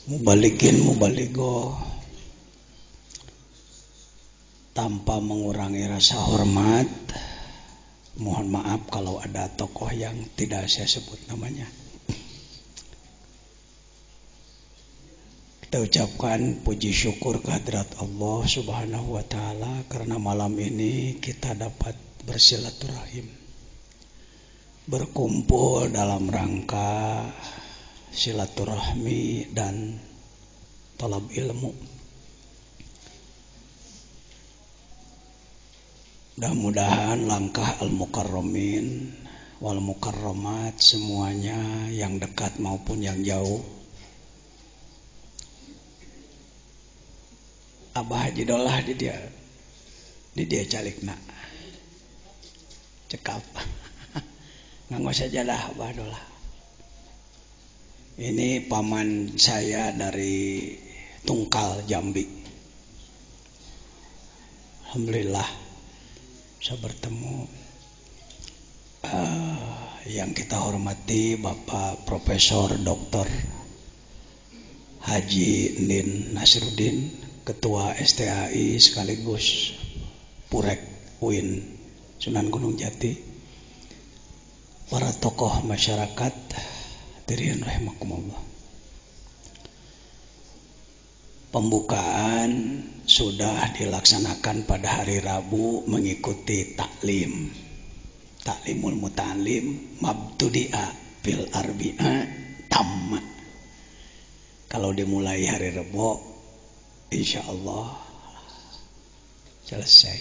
Mubalikin mubaligo, tanpa mengurangi rasa hormat. Mohon maaf kalau ada tokoh yang tidak saya sebut namanya. Kita ucapkan puji syukur kehadirat Allah Subhanahu wa taala karena malam ini kita dapat bersilaturahim, berkumpul dalam rangka silaturahmi dan talab ilmu. Mudah-mudahan langkah al-mukarramin wal mukarramat semuanya yang dekat maupun yang jauh. Abah Haji Dolah di dia calikna cekap nganggo saja dah Abah Dolah. Ini paman saya dari Tungkal Jambi. Alhamdulillah bisa bertemu. Yang kita hormati Bapak Profesor Dr. Haji Nin Nasruddin, Ketua STAI sekaligus Purek UIN Sunan Gunung Jati, para tokoh masyarakat, hadirin rahimakumullah. Pembukaan sudah dilaksanakan pada hari Rabu mengikuti taklimul muta'alim mabtudi'a fil arbi'a tamma. Kalau dimulai hari Rabu, insya Allah selesai.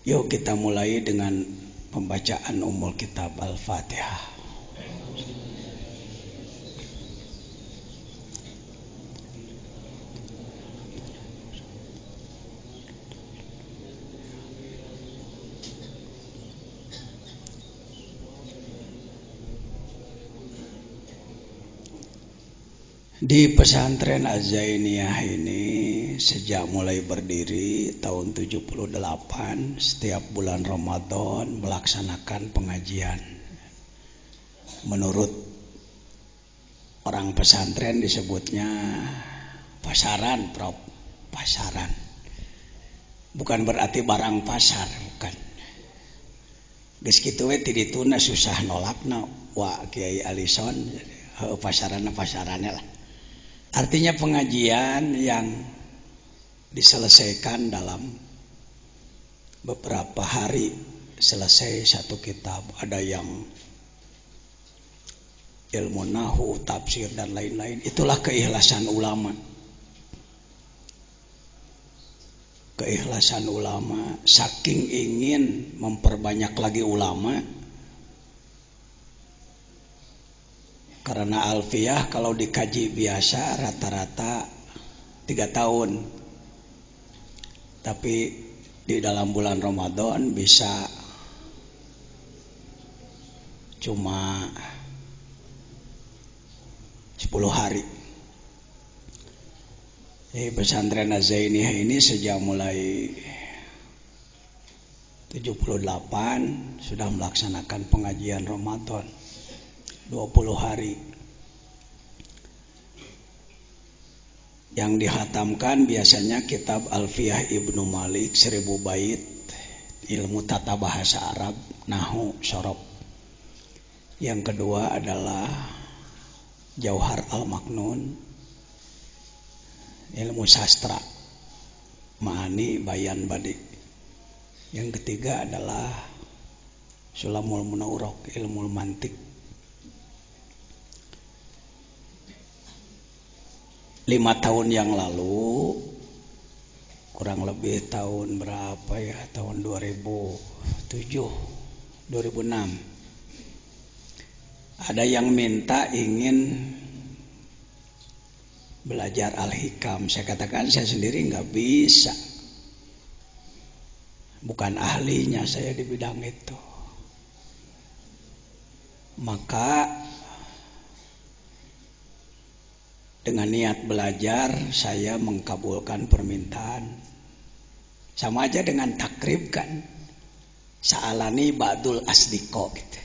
Yuk kita mulai dengan pembacaan Ummul Kitab Al-Fatihah. Di pesantren Az-Zainiyah ini sejak mulai berdiri tahun 78 setiap bulan Ramadan melaksanakan pengajian. Menurut orang pesantren disebutnya pasaran, Prof. Pasaran. Bukan berarti barang pasar, bukan. Geus kitu we ti dituna susah nolakna wa Kiai Alison pasarannya lah. Artinya pengajian yang diselesaikan dalam beberapa hari selesai satu kitab. Ada yang ilmu nahu, tafsir dan lain-lain. Itulah keikhlasan ulama. Keikhlasan ulama, saking ingin memperbanyak lagi ulama. Karena alfiyah kalau dikaji biasa rata-rata 3 tahun. Tapi di dalam bulan Ramadan bisa cuma 10 hari. Pesantren Az-Zainiyah ini sejak mulai 78 sudah melaksanakan pengajian Ramadan 20 hari. Yang dihatamkan biasanya kitab Alfiyah Ibnu Malik 1000 bait, ilmu tata bahasa Arab, nahu, syarab. Yang kedua adalah Jauhar Al-Maknun, ilmu sastra, ma'ani, bayan, badi. Yang ketiga adalah Sulamul Munawwarah, ilmu mantik. 5 tahun yang lalu, kurang lebih tahun berapa ya, tahun 2007, 2006, ada yang minta ingin belajar Al-Hikam. Saya katakan saya sendiri nggak bisa, bukan ahlinya saya di bidang itu. Maka dengan niat belajar saya mengkabulkan permintaan. Sama aja dengan takrib kan. Sa'alani ba'dul asdiqo gitu.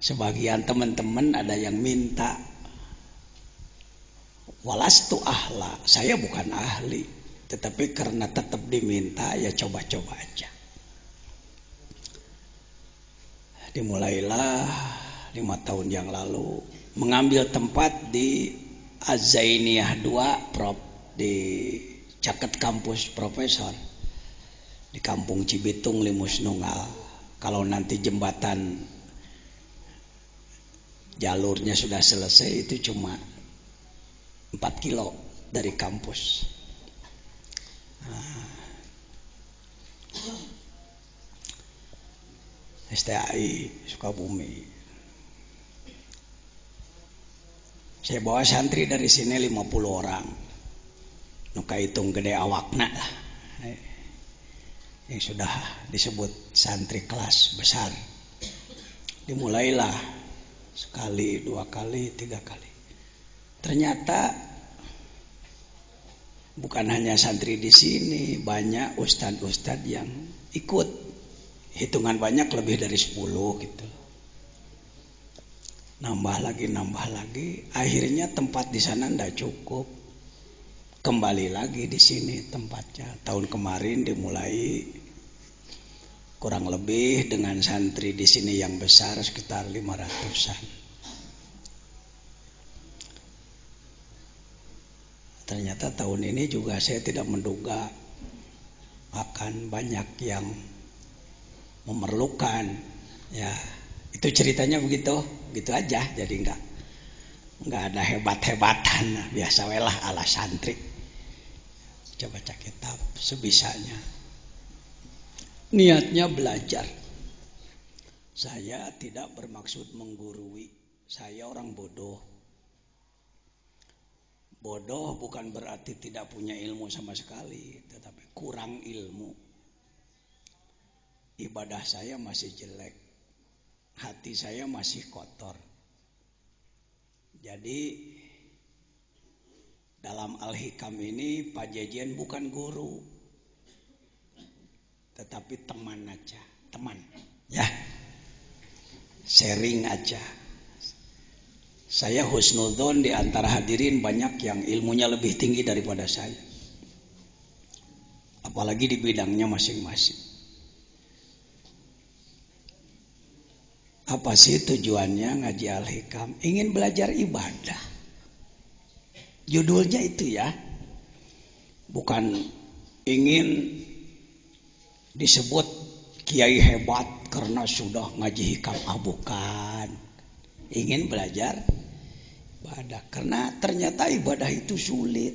Sebagian teman-teman ada yang minta, walastu ahla, saya bukan ahli, tetapi karena tetap diminta ya coba-coba aja. Dimulailah 5 tahun yang lalu mengambil tempat di Az-Zainiyah 2 di Caket Kampus Profesor di Kampung Cibitung Limus Nunggal. Kalau nanti jembatan jalurnya sudah selesai, itu cuma 4 kilo dari kampus. STAI Sukabumi. Saya bawa santri dari sini 50 orang. Nuka hitung gede awakna lah. Yang sudah disebut santri kelas besar. Dimulailah sekali, 2 kali, 3 kali. Ternyata bukan hanya santri di sini, banyak ustadz-ustadz yang ikut. Hitungan banyak, lebih dari 10 gitu. Nambah lagi. Akhirnya tempat di sana ndak cukup. Kembali lagi di sini tempatnya. Tahun kemarin dimulai kurang lebih dengan santri di sini yang besar sekitar 500-an. Ternyata tahun ini juga saya tidak menduga akan banyak yang memerlukan, ya itu ceritanya begitu aja. Jadi nggak ada hebat-hebatan, biasa welah ala santri, baca kitab sebisanya, niatnya belajar. Saya tidak bermaksud menggurui, saya orang bodoh bukan berarti tidak punya ilmu sama sekali, tetapi kurang ilmu. Ibadah saya masih jelek, hati saya masih kotor. Jadi dalam Al-Hikam ini Pak Jejen bukan guru, tetapi teman aja, teman ya, sharing aja. Saya husnudzon di antara hadirin banyak yang ilmunya lebih tinggi daripada saya, apalagi di bidangnya masing-masing. Apa sih tujuannya ngaji Al-Hikam? Ingin belajar ibadah. Judulnya itu ya. Bukan ingin disebut kiai hebat karena sudah ngaji hikam. Bukan. Ingin belajar ibadah. Karena ternyata ibadah itu sulit.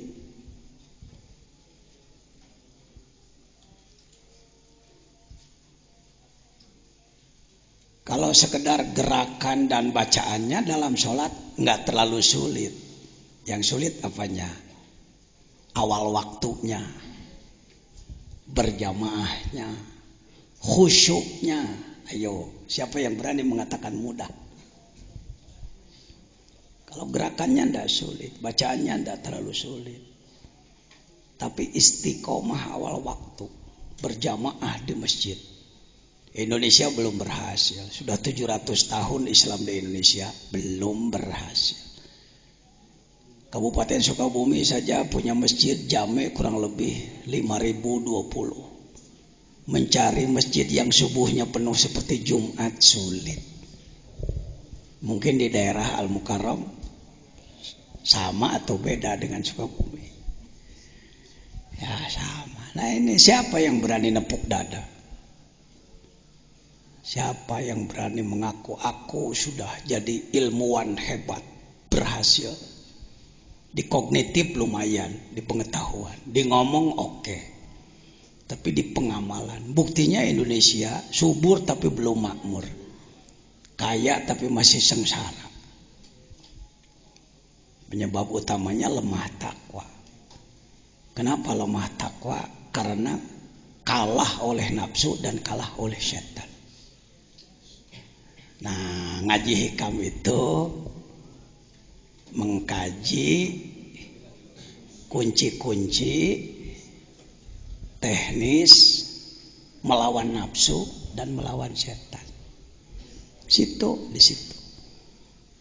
Kalau sekedar gerakan dan bacaannya dalam sholat nggak terlalu sulit. Yang sulit apanya? Awal waktunya, berjamaahnya, khusyuknya. Ayo, siapa yang berani mengatakan mudah? Kalau gerakannya nggak sulit, bacaannya nggak terlalu sulit. Tapi istiqomah awal waktu, berjamaah di masjid. Indonesia belum berhasil. Sudah 700 tahun Islam di Indonesia belum berhasil. Kabupaten Sukabumi saja punya masjid jame kurang lebih 5.020. Mencari masjid yang subuhnya penuh seperti Jumat sulit. Mungkin di daerah Al-Mukarram sama atau beda dengan Sukabumi. Ya sama. Nah ini siapa yang berani nepuk dada? Siapa yang berani mengaku aku sudah jadi ilmuwan hebat, berhasil. Di kognitif lumayan, di pengetahuan, di ngomong oke. Tapi di pengamalan, buktinya Indonesia subur tapi belum makmur. Kaya tapi masih sengsara. Penyebab utamanya lemah takwa. Kenapa lemah takwa? Karena kalah oleh nafsu dan kalah oleh setan. Nah, ngaji hikam itu mengkaji kunci-kunci teknis melawan nafsu dan melawan setan. Di situ.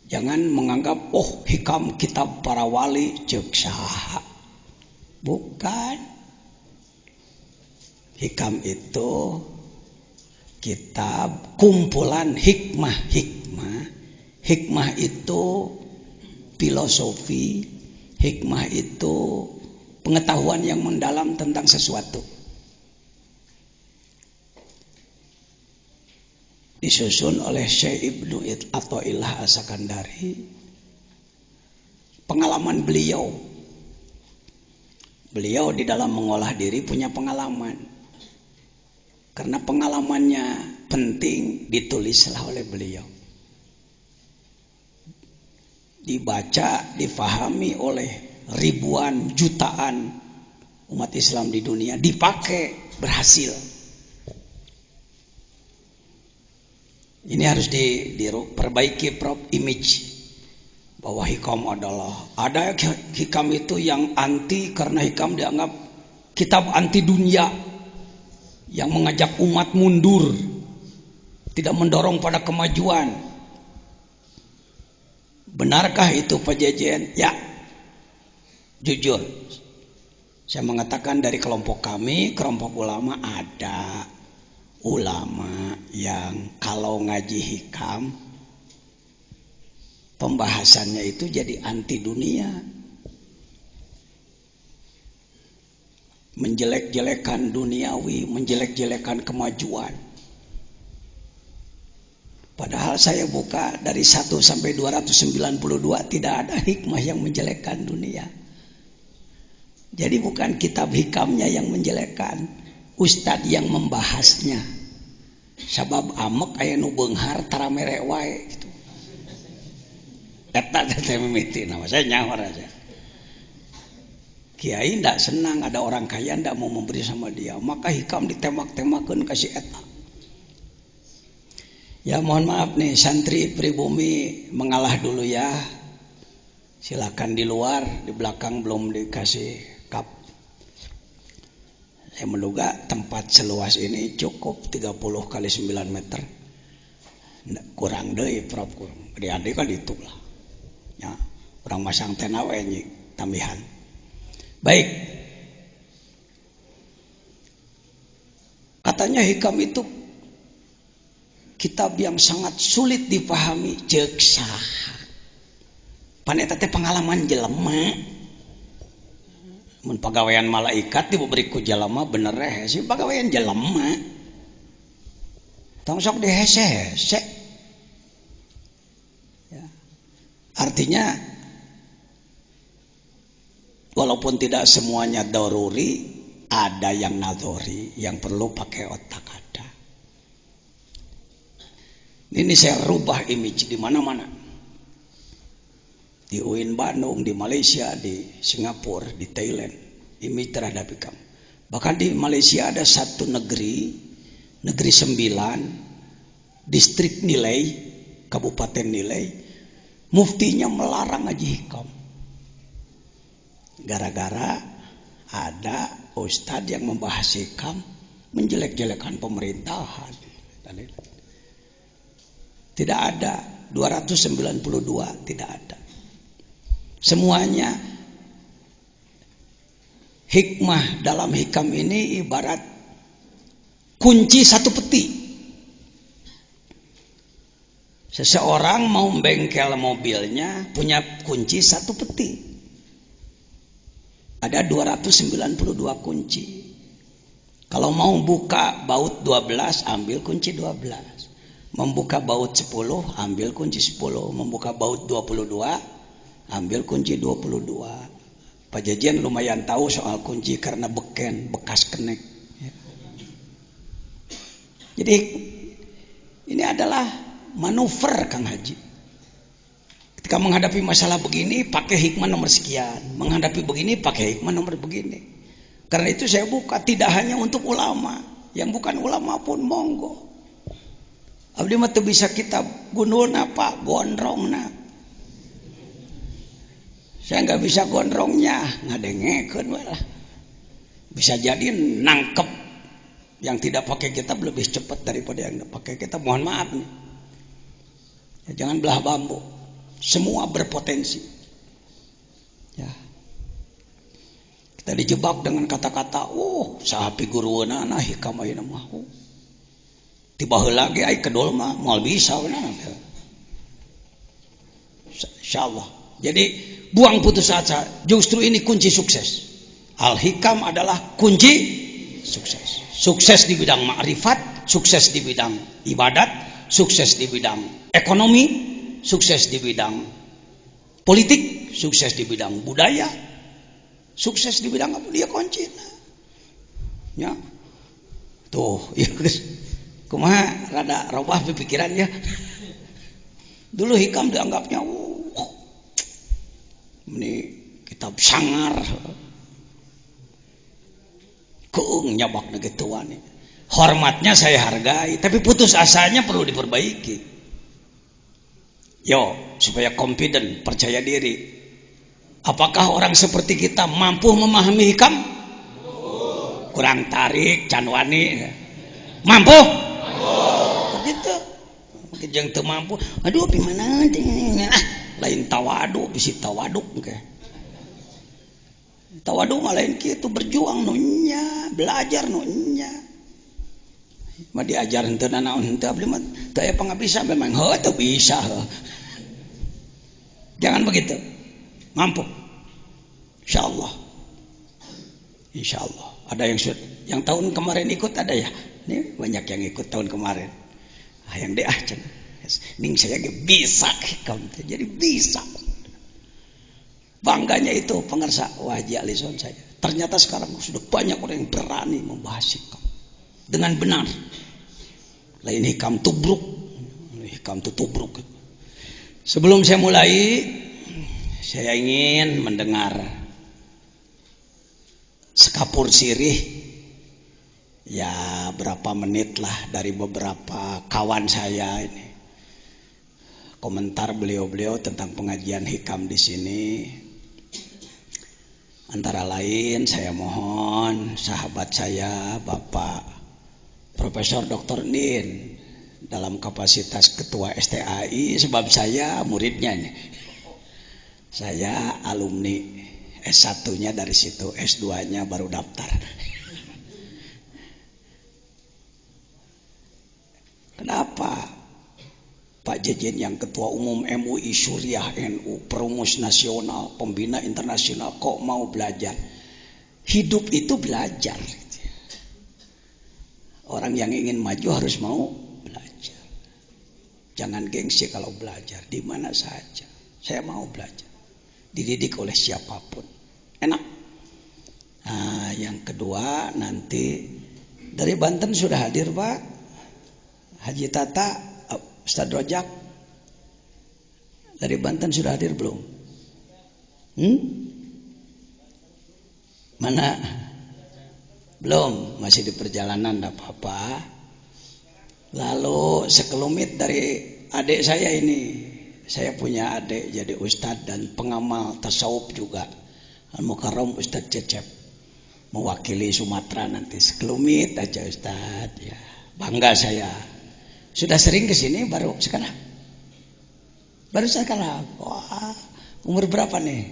Jangan menganggap hikam kitab para wali ceuk saha. Bukan. Hikam itu kitab kumpulan hikmah-hikmah. Hikmah itu filosofi, hikmah itu pengetahuan yang mendalam tentang sesuatu. Disusun oleh Syekh Ibnu Athaillah As-Sakandari. Pengalaman beliau di dalam mengolah diri punya pengalaman. Karena pengalamannya penting, ditulislah oleh beliau. Dibaca, difahami oleh ribuan, jutaan umat Islam di dunia, dipakai, berhasil. Ini harus diperbaiki image bahwa hikam ada hikam itu yang anti, karena hikam dianggap kitab anti dunia yang mengajak umat mundur, tidak mendorong pada kemajuan. Benarkah itu Pak Jejen? Ya, jujur saya mengatakan dari kelompok kami, kelompok ulama, ada ulama yang kalau ngaji hikam pembahasannya itu jadi anti dunia, menjelek-jelekan duniawi, menjelek-jelekan kemajuan. Padahal saya buka dari 1 sampai 292 tidak ada hikmah yang menjelekkan dunia. Jadi bukan kitab hikamnya yang menjelekkan, ustadz yang membahasnya. Sabab amek aya nu beunghar tara mere wae gitu. Eta teh mimiti nama saya nyawar aja. Kiai ndak senang ada orang kaya ndak mau memberi sama dia, maka hikam ditembak-tembakeun kasih eta. Ya mohon maaf nih santri pribumi mengalah dulu ya. Silakan di luar, di belakang belum dikasih kap. Saya menduga tempat seluas ini cukup 30 kali 9 meter. Kurang deui prop kurang. Gede-gede kan itu lah. Ya, orang masang tena we tambihan. Baik. Katanya hikam itu kitab yang sangat sulit dipahami, ceuk saha. Paneta teh pengalaman jelema. Mun pagawean malaikat diberi ku jelema bener hese pagawean jelema. Tong sok dihese-hese. Ya. Artinya walaupun tidak semuanya daruri, ada yang nadori yang perlu pakai otak ada. Ini saya rubah image di mana-mana. Di UIN Bandung, di Malaysia, di Singapura, di Thailand, image terhadap hikam. Bahkan di Malaysia ada satu negeri 9, distrik Nilai, kabupaten Nilai, muftinya melarang ngaji hikam. Gara-gara ada ustadz yang membahas hikam menjelek-jelekan pemerintahan. Tidak ada 292, tidak ada. Semuanya hikmah dalam hikam ini ibarat kunci satu peti. Seseorang mau bengkel mobilnya punya kunci satu peti. Ada 292 kunci. Kalau mau buka baut 12 ambil kunci 12. Membuka baut 10 ambil kunci 10. Membuka baut 22 ambil kunci 22. Pak Jajan lumayan tahu soal kunci karena beken, bekas kenek. Jadi ini adalah manuver Kang Haji. Ketika menghadapi masalah begini pakai hikmah nomor sekian, menghadapi begini pakai hikmah nomor begini. Karena itu saya buka tidak hanya untuk ulama, yang bukan ulama pun monggo. Abdi mah teu bisa kitab gundulna Pak, gondrongna. Saya nggak bisa gondrongnya, ngadengekeun we lah. Bisa jadi nangkep yang tidak pakai kitab lebih cepat daripada yang pakai kitab. Mohon maaf nih. Ya, jangan belah bambu. Semua berpotensi. Ya. Kita dijebak dengan kata-kata, sahapi guruana nah hikam ayeuna mah. Tiba heula ge ai kedol mah moal bisa benar. Insyaallah. Jadi buang putus asa. Justru ini kunci sukses. Al-hikam adalah kunci sukses. Sukses di bidang ma'rifat, sukses di bidang ibadat, sukses di bidang ekonomi, sukses di bidang politik, sukses di bidang budaya, sukses di bidang apa dia kunci. Ya. Tuh, ya kumaha rada robah pikiran ya. Dulu hikam dianggapnya ini kitab sangar. Keung nyabak negituan. Hormatnya saya hargai, tapi putus asanya perlu diperbaiki. Yo, supaya confident, percaya diri. Apakah orang seperti kita mampu memahami hikam? Kurang tarik, canwani. Mampu? Begitu. Jeung teu mampu. Aduh, gimana? Lain tawadu, bisi tawaduk ke. Tawadu mah lain kitu berjuang nunya, belajar nunya. Mah diajar henteu naon henteu abdi mah teu aya pangabisa memang teu bisa. Jangan begitu. Mampu. Insyaallah. Insyaallah. Ada yang tahun kemarin ikut ada ya? Nih banyak yang ikut tahun kemarin. Yang deh cenah. Ning saya ge bisa hikam teh. Jadi bisa. Bangganya itu pengersa Haji Alison saya. Ternyata sekarang sudah banyak orang yang berani membahas hikam dengan benar. Lain hikam tubruk, hikam tubruk. Sebelum saya mulai, saya ingin mendengar sekapur sirih, ya berapa menit lah dari beberapa kawan saya ini. Komentar beliau-beliau tentang pengajian hikam di sini. Antara lain saya mohon sahabat saya Bapak Profesor Dr. Nin dalam kapasitas Ketua STAI, sebab saya muridnya nih. Saya alumni S1-nya dari situ, S2-nya baru daftar. Kenapa Pak Jejen yang Ketua Umum MUI Syuriah NU, Perumus Nasional, Pembina Internasional kok mau belajar? Hidup itu belajar. Orang yang ingin maju harus mau belajar. Jangan gengsi kalau belajar, di mana saja. Saya mau belajar. Dididik oleh siapapun. Enak. Nah, yang kedua nanti dari Banten sudah hadir Pak Haji Tata, Ustadz Rojak. Dari Banten sudah hadir belum? Mana? Belum, masih di perjalanan, tidak apa-apa. Lalu sekelumit dari adik saya ini. Saya punya adik jadi ustadz dan pengamal tasawuf juga. Al-Mukarram Ustadz Cecep. Mewakili Sumatera nanti. Sekelumit aja ustadz. Ya, bangga saya. Sudah sering ke sini baru sekarang? Baru sekarang. Wah, umur berapa nih?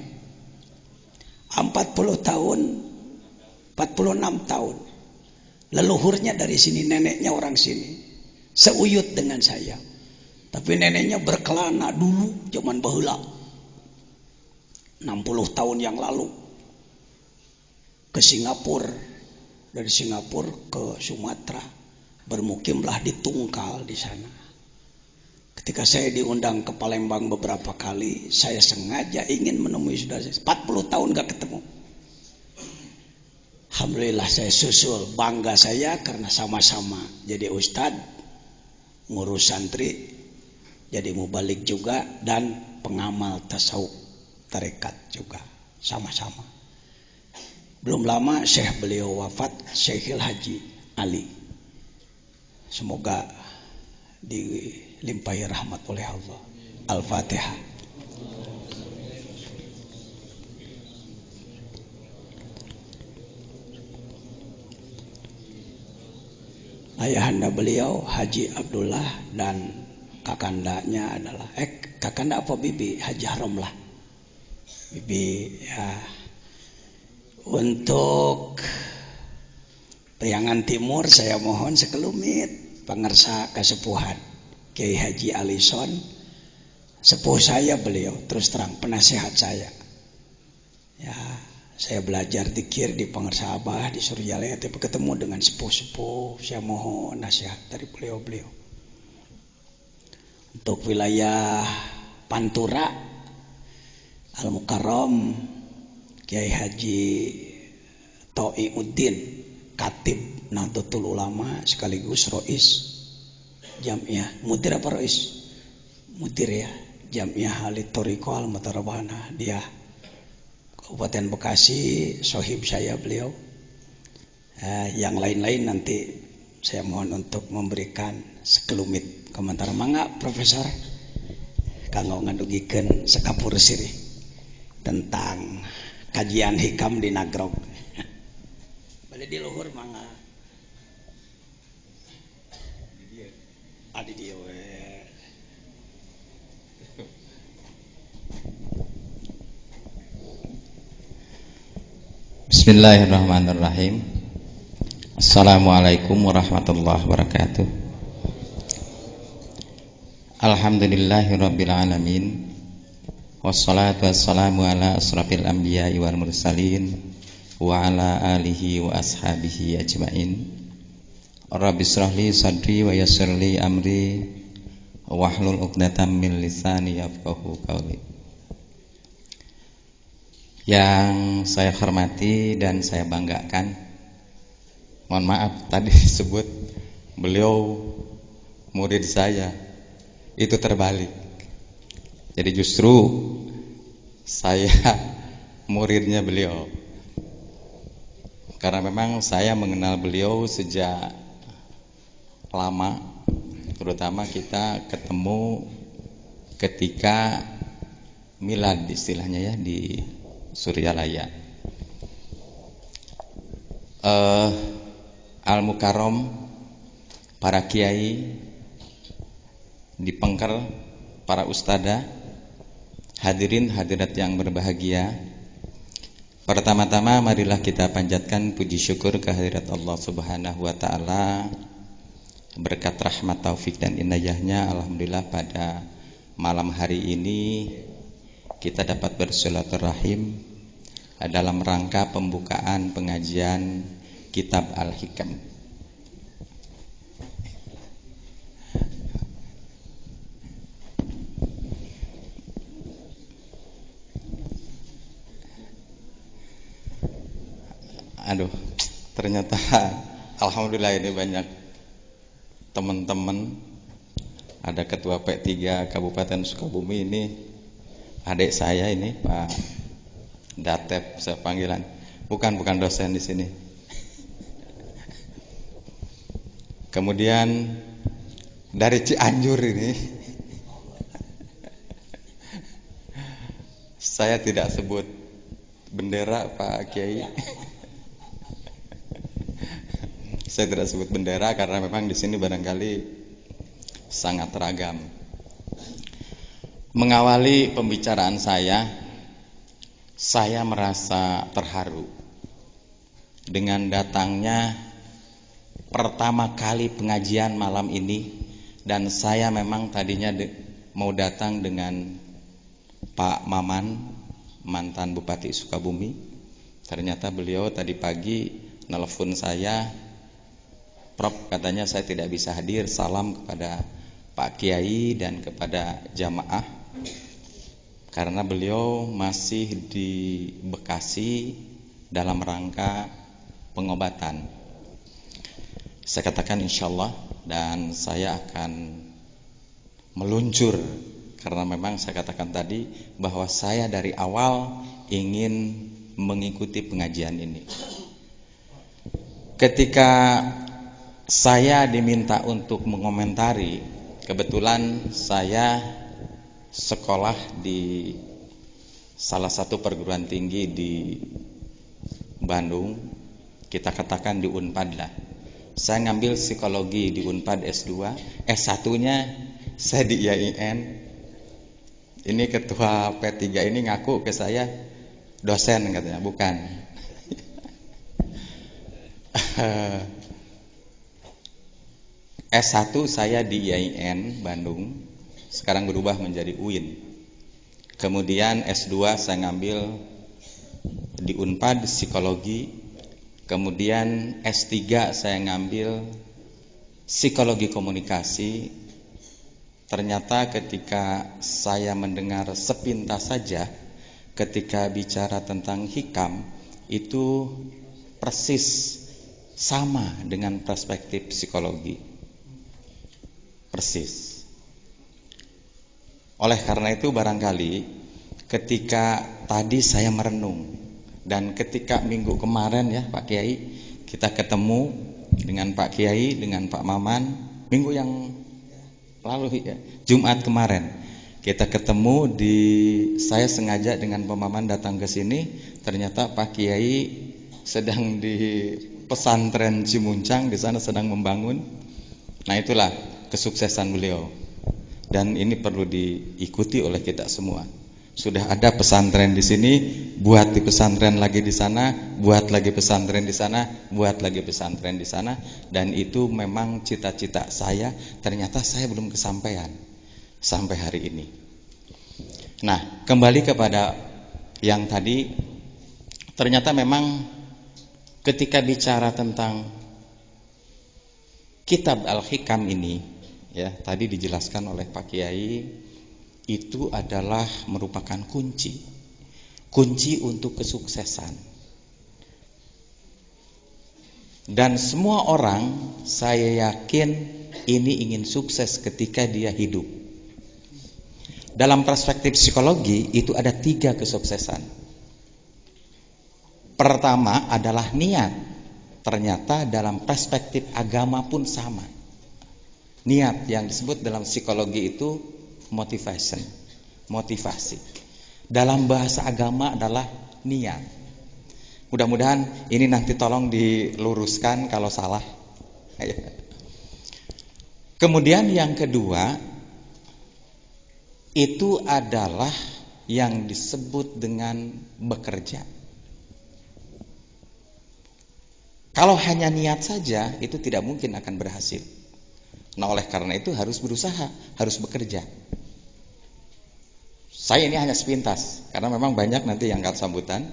40 tahun. 46 tahun. Leluhurnya dari sini, neneknya orang sini. Seuyut dengan saya. Tapi neneknya berkelana dulu zaman baheula. 60 tahun yang lalu. Ke Singapura. Dari Singapura ke Sumatera. Bermukimlah di Tungkal di sana. Ketika saya diundang ke Palembang beberapa kali, saya sengaja ingin menemui saudara saya. 40 tahun gak ketemu. Alhamdulillah saya susul, bangga saya karena sama-sama jadi ustadz, ngurus santri, jadi mubalik juga, dan pengamal tasawuf tarekat juga sama-sama. Belum lama Syekh beliau wafat, Syekhil Haji Ali. Semoga dilimpahi rahmat oleh Allah. Al-Fatihah. Ayahanda beliau Haji Abdullah dan kakandanya adalah kakanda apa bibi? Haji Harom lah. Bibi ya. Untuk Priangan Timur saya mohon sekelumit pangersa kasepuhan Kiai Haji Alison, sepuh saya beliau, terus terang penasehat saya. Ya, saya belajar dikir di Pangersa Abah di Suryalaya, tapi ketemu dengan sepuh-sepuh, saya mohon nasihat dari beliau-beliau. Untuk wilayah Pantura, Al-Mukarram Kiai Haji To'iuddin, Katib Nahdlatul Ulama sekaligus Rois Jamiah, Mudir apa Rois? Mudir ya, Jamiah Halid Thoriqo Al-Mutarabana, dia Kabupaten Bekasi, sohib saya beliau. Yang lain-lain nanti saya mohon untuk memberikan sekelumit komentar. Mangga Profesor kanggo ngadugikeun sekapur sirih tentang kajian hikam di Nagrog. Balik di luhur mangga. Adi dia we. Bismillahirrahmanirrahim. Assalamualaikum warahmatullahi wabarakatuh. Alhamdulillahirabbil alamin. Wassalatu wassalamu ala asrafil anbiya'i wal mursalin wa ala alihi wa ashabihi ajmain. Rabbi shrahli sadri wa yassirli amri wahlul 'uqdatam min lisani yafqahu qawli. Yang saya hormati dan saya banggakan, mohon maaf tadi disebut beliau murid saya, itu terbalik. Jadi justru saya muridnya beliau, karena memang saya mengenal beliau sejak lama, terutama kita ketemu ketika milad istilahnya ya di Suryalaya. Al-Mukarram, para kiai di Pengker, para ustada, hadirin hadirat yang berbahagia. Pertama-tama marilah kita panjatkan puji syukur kehadirat Allah Subhanahu wa taala. Berkat rahmat taufik dan inayahnya, alhamdulillah pada malam hari ini kita dapat bersilaturahim dalam rangka pembukaan pengajian Kitab Al-Hikam. Aduh, ternyata alhamdulillah ini banyak teman-teman. Ada Ketua P3 Kabupaten Sukabumi ini, adik saya ini Pak Datep, saya panggilan. Bukan dosen di sini. Kemudian dari Cianjur ini, saya tidak sebut bendera Pak Kiai. Saya tidak sebut bendera karena memang di sini barangkali sangat ragam. Mengawali pembicaraan saya merasa terharu dengan datangnya pertama kali pengajian malam ini, dan saya memang tadinya mau datang dengan Pak Maman, mantan Bupati Sukabumi. Ternyata beliau tadi pagi nelpon saya, Prof, katanya saya tidak bisa hadir, salam kepada Pak Kiai dan kepada jamaah, karena beliau masih di Bekasi dalam rangka pengobatan. Saya katakan insyaallah, dan saya akan meluncur, karena memang saya katakan tadi bahwa saya dari awal ingin mengikuti pengajian ini. Ketika saya diminta untuk mengomentari, kebetulan saya sekolah di salah satu perguruan tinggi di Bandung, kita katakan di Unpad lah. Saya ngambil psikologi di Unpad S2, S1-nya saya di IAIN. Ini ketua P3 ini ngaku ke saya dosen katanya, bukan. S1 saya di IAIN Bandung, sekarang berubah menjadi UIN. Kemudian S2 saya ngambil di Unpad psikologi. Kemudian S3 saya ngambil psikologi komunikasi. Ternyata ketika saya mendengar sepintas saja ketika bicara tentang hikam, itu persis sama dengan perspektif psikologi. Persis. Oleh karena itu barangkali ketika tadi saya merenung, dan ketika minggu kemarin ya Pak Kiai, kita ketemu dengan Pak Kiai, dengan Pak Maman, minggu yang lalu ya, Jumat kemarin kita ketemu saya sengaja dengan Pak Maman datang ke sini, ternyata Pak Kiai sedang di pesantren Cimuncang, di sana sedang membangun. Nah, itulah kesuksesan beliau. Dan ini perlu diikuti oleh kita semua. Sudah ada pesantren di sini, buat di pesantren lagi di sana, buat lagi pesantren di sana, buat lagi pesantren di sana, dan itu memang cita-cita saya. Ternyata saya belum kesampaian sampai hari ini. Nah, kembali kepada yang tadi, ternyata memang ketika bicara tentang kitab Al-Hikam ini, ya tadi dijelaskan oleh Pak Kiai, itu adalah merupakan kunci untuk kesuksesan. Dan semua orang, saya yakin ini ingin sukses ketika dia hidup. Dalam perspektif psikologi itu ada 3 kesuksesan. Pertama adalah niat. Ternyata dalam perspektif agama pun sama. Niat yang disebut dalam psikologi itu motivasi. Dalam bahasa agama adalah niat. Mudah-mudahan ini nanti tolong diluruskan kalau salah. Kemudian yang kedua itu adalah yang disebut dengan bekerja. Kalau hanya niat saja itu tidak mungkin akan berhasil. Nah, oleh karena itu harus berusaha, harus bekerja. Saya ini hanya sepintas, karena memang banyak nanti yang angkat sambutan.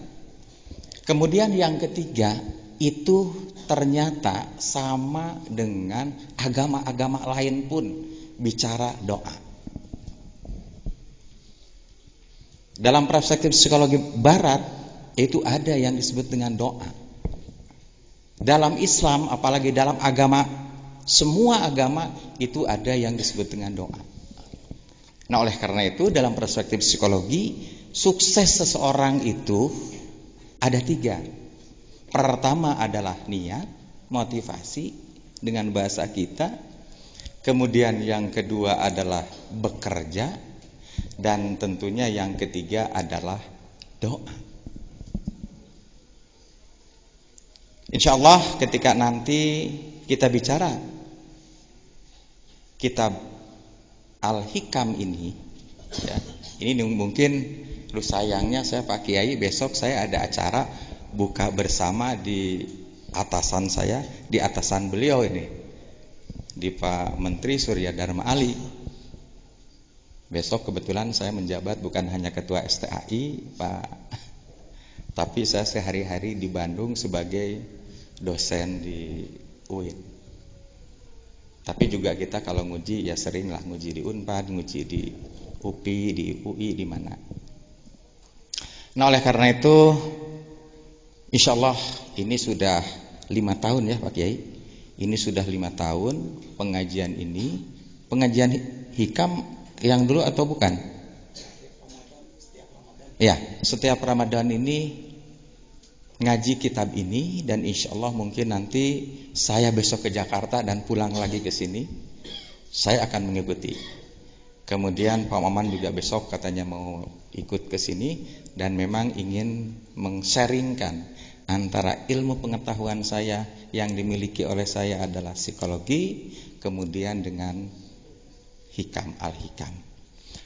Kemudian yang ketiga, itu ternyata sama dengan agama-agama lain pun bicara doa. Dalam perspektif psikologi barat, itu ada yang disebut dengan doa. Dalam Islam, apalagi dalam agama, semua agama itu ada yang disebut dengan doa. Nah, oleh karena itu dalam perspektif psikologi, sukses seseorang itu ada 3. Pertama adalah niat, motivasi dengan bahasa kita. Kemudian yang kedua adalah bekerja. Dan tentunya yang ketiga adalah doa. Insya Allah ketika nanti kita bicara kitab Al-Hikam ini, ya, ini mungkin lu sayangnya saya Pak Kiai besok saya ada acara buka bersama di atasan saya, di atasan beliau ini, di Pak Menteri Surya Dharma Ali. Besok kebetulan saya menjabat bukan hanya ketua STAI Pak, tapi saya sehari-hari di Bandung sebagai dosen di UIN. Tapi juga kita kalau nguji ya sering lah nguji di Unpad, nguji di UPI, di UI, di mana. Nah, oleh karena itu insya Allah ini sudah 5 tahun ya Pak Kiai. Ini sudah 5 tahun pengajian ini. Pengajian hikam yang dulu atau bukan? Ya, setiap Ramadan ini ngaji kitab ini, dan insya Allah mungkin nanti saya besok ke Jakarta dan pulang lagi ke sini, saya akan mengikuti. Kemudian Pak Maman juga besok katanya mau ikut ke sini dan memang ingin meng-sharingkan antara ilmu pengetahuan saya yang dimiliki oleh saya adalah psikologi, kemudian dengan hikam, al-hikam.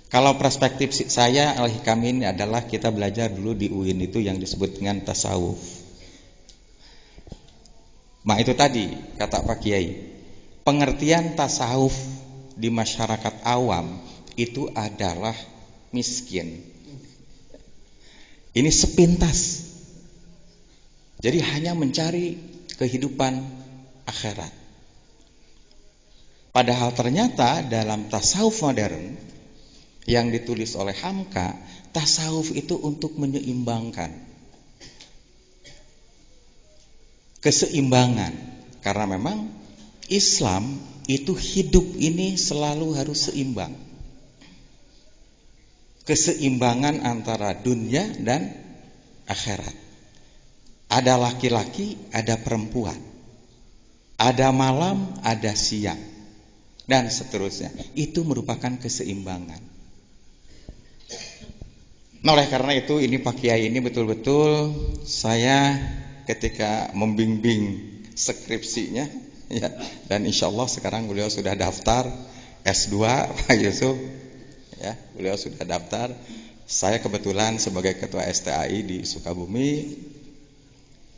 Kalau perspektif saya, Al-Hikam ini adalah kita belajar dulu di UIN itu yang disebut dengan tasawuf. Itu tadi kata Pak Kiai, pengertian tasawuf di masyarakat awam itu adalah miskin. Ini sepintas. Jadi hanya mencari kehidupan akhirat. Padahal ternyata dalam tasawuf modern yang ditulis oleh Hamka, tasawuf itu untuk menyeimbangkan keseimbangan. Karena memang Islam itu hidup ini selalu harus seimbang. Keseimbangan antara dunia dan akhirat. Ada laki-laki, ada perempuan. Ada malam, ada siang. Dan seterusnya. Itu merupakan keseimbangan. Oleh karena itu ini Pak Kiai ini betul-betul saya ketika membimbing skripsinya ya, dan insya Allah sekarang beliau sudah daftar S2 Pak Yusuf ya, beliau sudah daftar. Saya kebetulan sebagai ketua STAI di Sukabumi.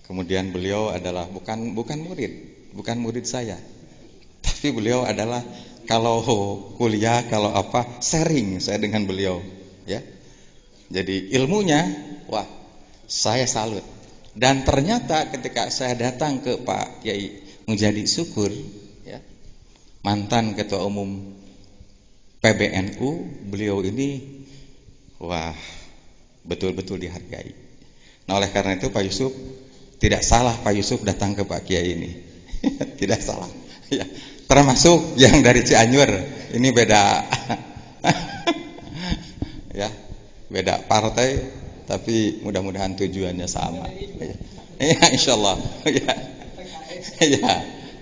Kemudian beliau adalah bukan murid saya. Tapi beliau adalah kalau kuliah, kalau apa, sharing saya dengan beliau ya. Jadi ilmunya, wah, saya salut. Dan ternyata ketika saya datang ke Pak Kiai Mujadi Syukur, ya, mantan Ketua Umum PBNU, beliau ini, wah, betul-betul dihargai. Nah, oleh karena itu Pak Yusuf, tidak salah Pak Yusuf datang ke Pak Kiai ini, tidak salah. Ya, termasuk yang dari Cianjur, ini beda, ya. Beda partai, tapi mudah-mudahan tujuannya sama. Ya, insyaallah.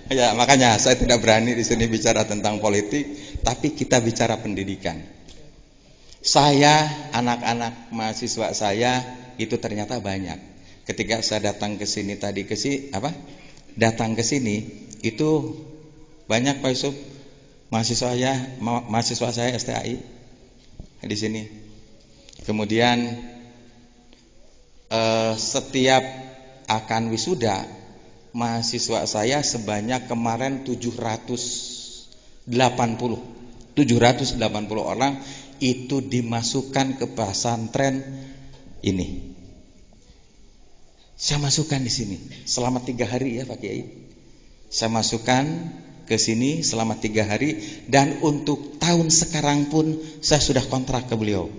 Ya, makanya saya tidak berani di sini bicara tentang politik, tapi kita bicara pendidikan. Saya, anak-anak mahasiswa saya itu ternyata banyak. Ketika saya datang ke sini tadi datang ke sini itu banyak Pak Yusuf mahasiswa saya STAI di sini. Kemudian setiap akan wisuda mahasiswa saya sebanyak kemarin 780 orang itu dimasukkan ke pesantren ini. Saya masukkan di sini selama 3 hari ya Pak Kiai. Saya masukkan ke sini selama 3 hari dan untuk tahun sekarang pun saya sudah kontrak ke beliau.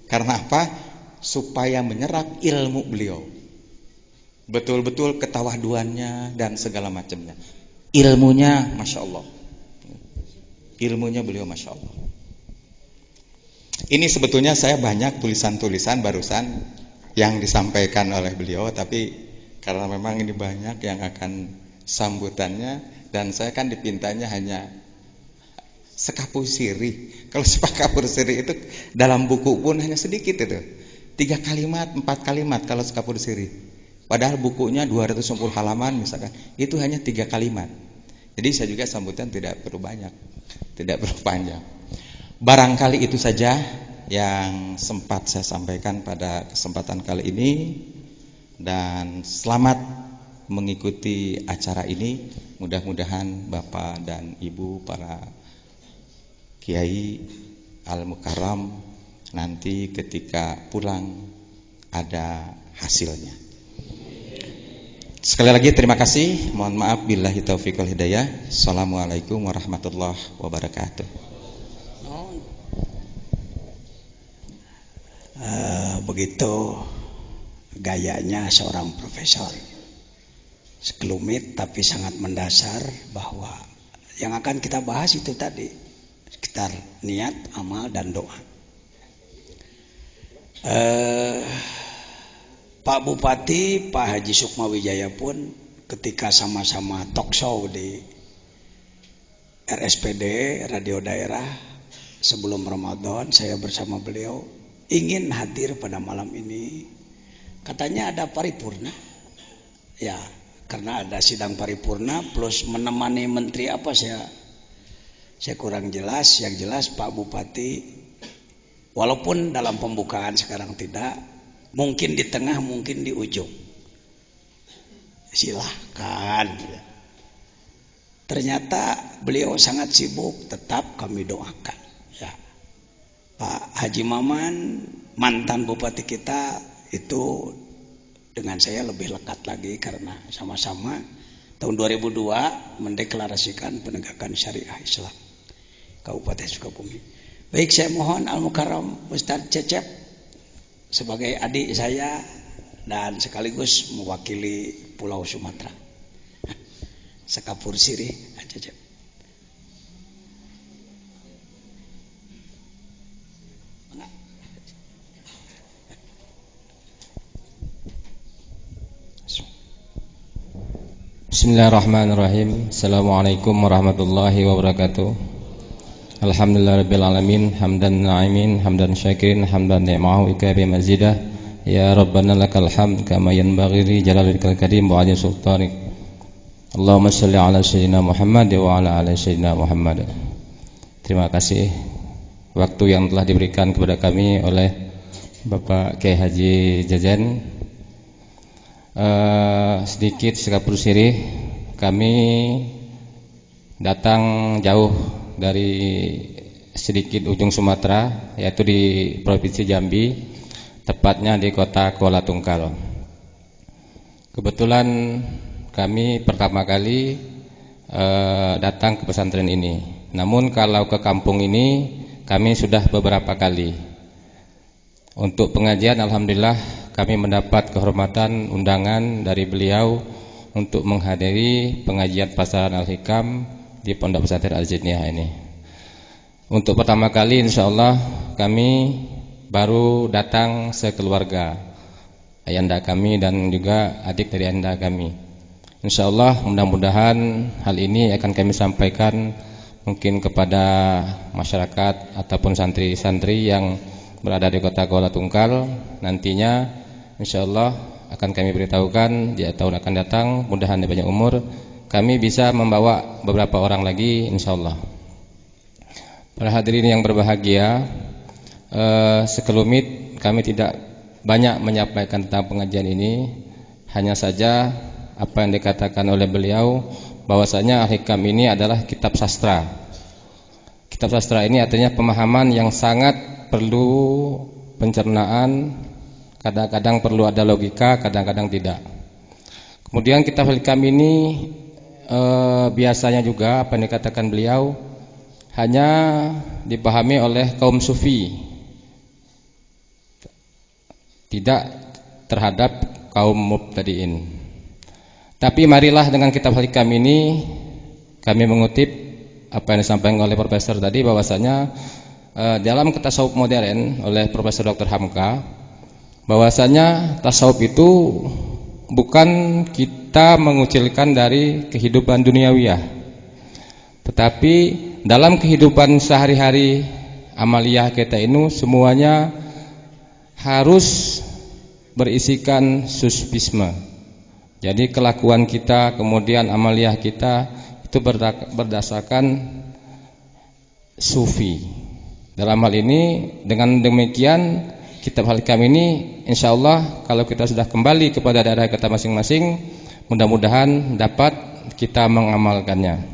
Karena apa? Supaya menyerap ilmu beliau. Betul-betul ketawaduannya dan segala macamnya. Ilmunya Masya Allah. Ilmunya beliau Masya Allah. Ini sebetulnya saya banyak tulisan-tulisan barusan yang disampaikan oleh beliau. Tapi karena memang ini banyak yang akan sambutannya. Dan saya kan dipintanya hanya sekapur siri. Kalau sekapur siri itu dalam buku pun hanya sedikit itu. 3 kalimat, 4 kalimat kalau sekapur siri. Padahal bukunya 250 halaman misalkan. Itu hanya 3 kalimat. Jadi saya juga sambutan tidak perlu banyak. Tidak perlu panjang. Barangkali itu saja yang sempat saya sampaikan pada kesempatan kali ini. Dan selamat mengikuti acara ini. Mudah-mudahan Bapak dan Ibu para Kiai Al-Mukarram nanti ketika pulang ada hasilnya. Sekali lagi terima kasih. Mohon maaf billahi taufiq wal hidayah. Assalamualaikum warahmatullahi wabarakatuh. Begitu gayanya seorang profesor. Sekelumit tapi sangat mendasar bahwa yang akan kita bahas itu tadi sekitar niat, amal, dan doa. Pak Bupati, Pak Haji Sukma Wijaya pun ketika sama-sama talk show di RSPD Radio Daerah sebelum Ramadan, saya bersama beliau ingin hadir pada malam ini. Katanya ada paripurna, ya karena ada sidang paripurna plus menemani menteri apa saya kurang jelas. Yang jelas Pak Bupati Walaupun dalam pembukaan sekarang tidak, mungkin di tengah, mungkin di ujung. Silahkan. Ternyata beliau sangat sibuk, tetap kami doakan. Ya. Pak Haji Maman, mantan bupati kita, itu dengan saya lebih lekat lagi karena sama-sama tahun 2002 mendeklarasikan penegakan syariah Islam Kabupaten Sukabumi. Baik, saya mohon Al-Mukarram Ustadz Cecep sebagai adik saya dan sekaligus mewakili Pulau Sumatera. Sekapur sirih, Cecep. Bismillahirrahmanirrahim. Assalamualaikum warahmatullahi wabarakatuh. Alhamdulillahirabbil alamin, hamdan na'imin, hamdan syakirin, hamdan ni'mahu ika bi mazidah. Ya rabbana lakal hamd kama yanbaghi li jalalikal karim wa 'azimi sultanik. Allahumma shalli ala sayyidina Muhammad wa ala ali sayyidina Muhammad. Terima kasih waktu yang telah diberikan kepada kami oleh Bapak Kiai Haji Jajan. Sedikit sekapur sirih, kami datang jauh dari sedikit ujung Sumatera, yaitu di Provinsi Jambi, tepatnya di kota Kuala Tungkal. Kebetulan kami pertama kali datang ke pesantren ini. Namun kalau ke kampung ini kami sudah beberapa kali. Untuk pengajian, alhamdulillah kami mendapat kehormatan undangan dari beliau untuk menghadiri pengajian Pasaran Al-Hikam di Pondok Pesantren Al-Zaitiyah ini. Untuk pertama kali insyaallah kami baru datang sekeluarga, ayahanda kami dan juga adik dari ayahanda kami. Insyaallah mudah-mudahan hal ini akan kami sampaikan mungkin kepada masyarakat ataupun santri-santri yang berada di kota Kuala Tungkal. Nantinya insyaallah akan kami beritahukan di tahun akan datang, mudahan di banyak umur kami bisa membawa beberapa orang lagi insyaallah. Para hadirin yang berbahagia, sekelumit kami tidak banyak menyampaikan tentang pengajian ini, hanya saja apa yang dikatakan oleh beliau bahwasanya Al-Hikam ini adalah kitab sastra. Kitab sastra ini artinya pemahaman yang sangat perlu pencernaan, kadang-kadang perlu ada logika, kadang-kadang tidak. Kemudian kitab Al-Hikam ini biasanya juga apa yang dikatakan beliau hanya dipahami oleh kaum sufi, tidak terhadap kaum mubtadiin. Tapi marilah dengan kitab Al-Hikam ini kami mengutip apa yang disampaikan oleh Profesor tadi, bahwasanya dalam tasawuf modern oleh Profesor Dr. Hamka, bahwasanya tasawuf itu bukan kita mengucilkan dari kehidupan duniawiyah, tetapi dalam kehidupan sehari-hari amaliyah kita ini semuanya harus berisikan suspisme. Jadi kelakuan kita, kemudian amaliyah kita itu berdasarkan sufi. Dalam hal ini, dengan demikian kitab Al-Hikam ini insyaallah kalau kita sudah kembali kepada daerah kita masing-masing, mudah-mudahan dapat kita mengamalkannya.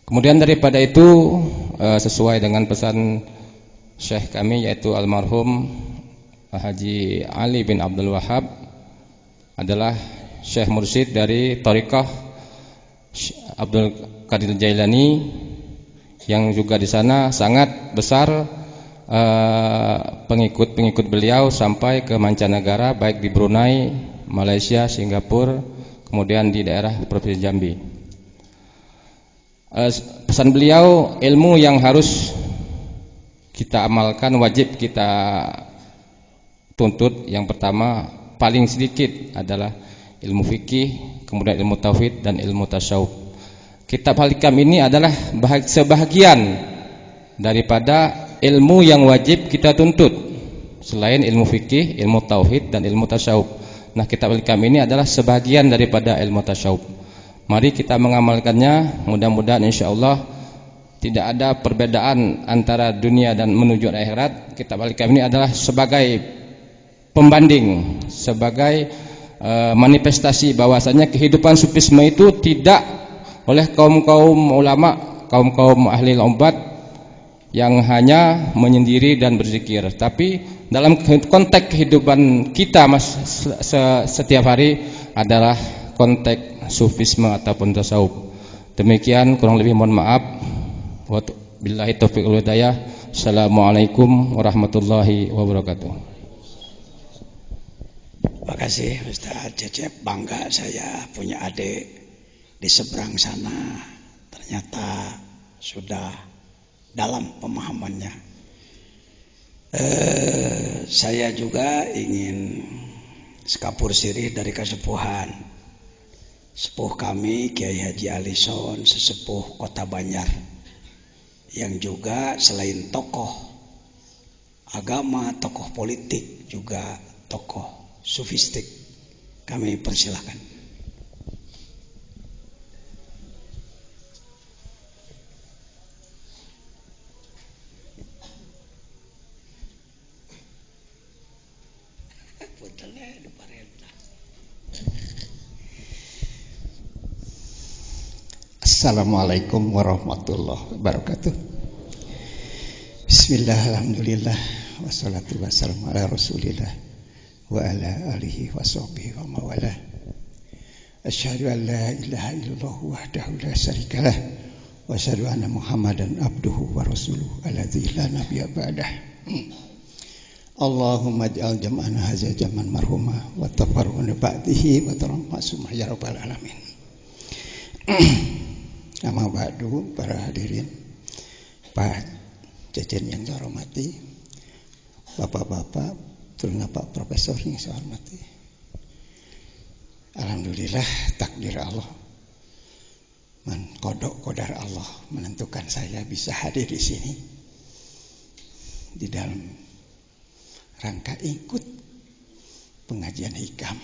Kemudian daripada itu, sesuai dengan pesan Syekh kami yaitu almarhum Haji Ali bin Abdul Wahab, adalah Syekh Mursyid dari Thariqah Abdul Qadir Jailani, yang juga di sana sangat besar pengikut-pengikut beliau sampai ke mancanegara, baik di Brunei, Malaysia, Singapura, kemudian di daerah Provinsi Jambi. Pesan beliau, ilmu yang harus kita amalkan, wajib kita tuntut, yang pertama paling sedikit adalah ilmu fikih, kemudian ilmu tauhid dan ilmu tasawuf. Kitab Al-Hikam ini adalah sebahagian daripada ilmu yang wajib kita tuntut selain ilmu fikih, ilmu tauhid dan ilmu tasawuf. Nah, kitab Al-Hikam ini adalah sebagian daripada ilmu tasawuf. Mari kita mengamalkannya, mudah-mudahan insyaallah tidak ada perbedaan antara dunia dan menuju akhirat. Kitab Al-Hikam ini adalah sebagai pembanding, sebagai manifestasi bahwasanya kehidupan sufisme itu tidak oleh kaum-kaum ulama, kaum-kaum ahli obat yang hanya menyendiri dan berzikir, tapi dalam konteks kehidupan kita setiap hari adalah konteks sufisme ataupun tasawuf. Demikian, kurang lebih mohon maaf. Wabillahi taufiq wal hidayah. Assalamualaikum warahmatullahi wabarakatuh. Terima kasih Ustaz Cecep, bangga saya punya adik di seberang sana, ternyata sudah dalam pemahamannya. Saya juga ingin sekapur sirih dari kesepuhan sepuh kami Kiai Haji Alison, sesepuh Kota Banjar, yang juga selain tokoh agama, tokoh politik, juga tokoh sufistik. Kami persilahkan. Assalamualaikum warahmatullahi wabarakatuh. Bismillah, alhamdulillah, wassalatu wassalamu ala rasulillah wa ala alihi wa sahbihi wa mawalah. Asyhadu an la ilaha illallah wahdahu la syarikalah wa asyhadu anna Muhammadan abduhu wa rasuluhu alladzi la nabiyya ba'dah. Allahumma ij'al jam'ana hadza jam'an marhuma wa tafarruqna ba'dihi wa tarammasumah ya rabbal alamin. Amma ba'du, para hadirin, Pak Cecen yang saya hormati, Bapak-bapak, terutama Pak Profesor yang saya hormati. Alhamdulillah, takdir Allah, kodar Allah menentukan saya bisa hadir di sini di dalam rangka ikut pengajian hikam.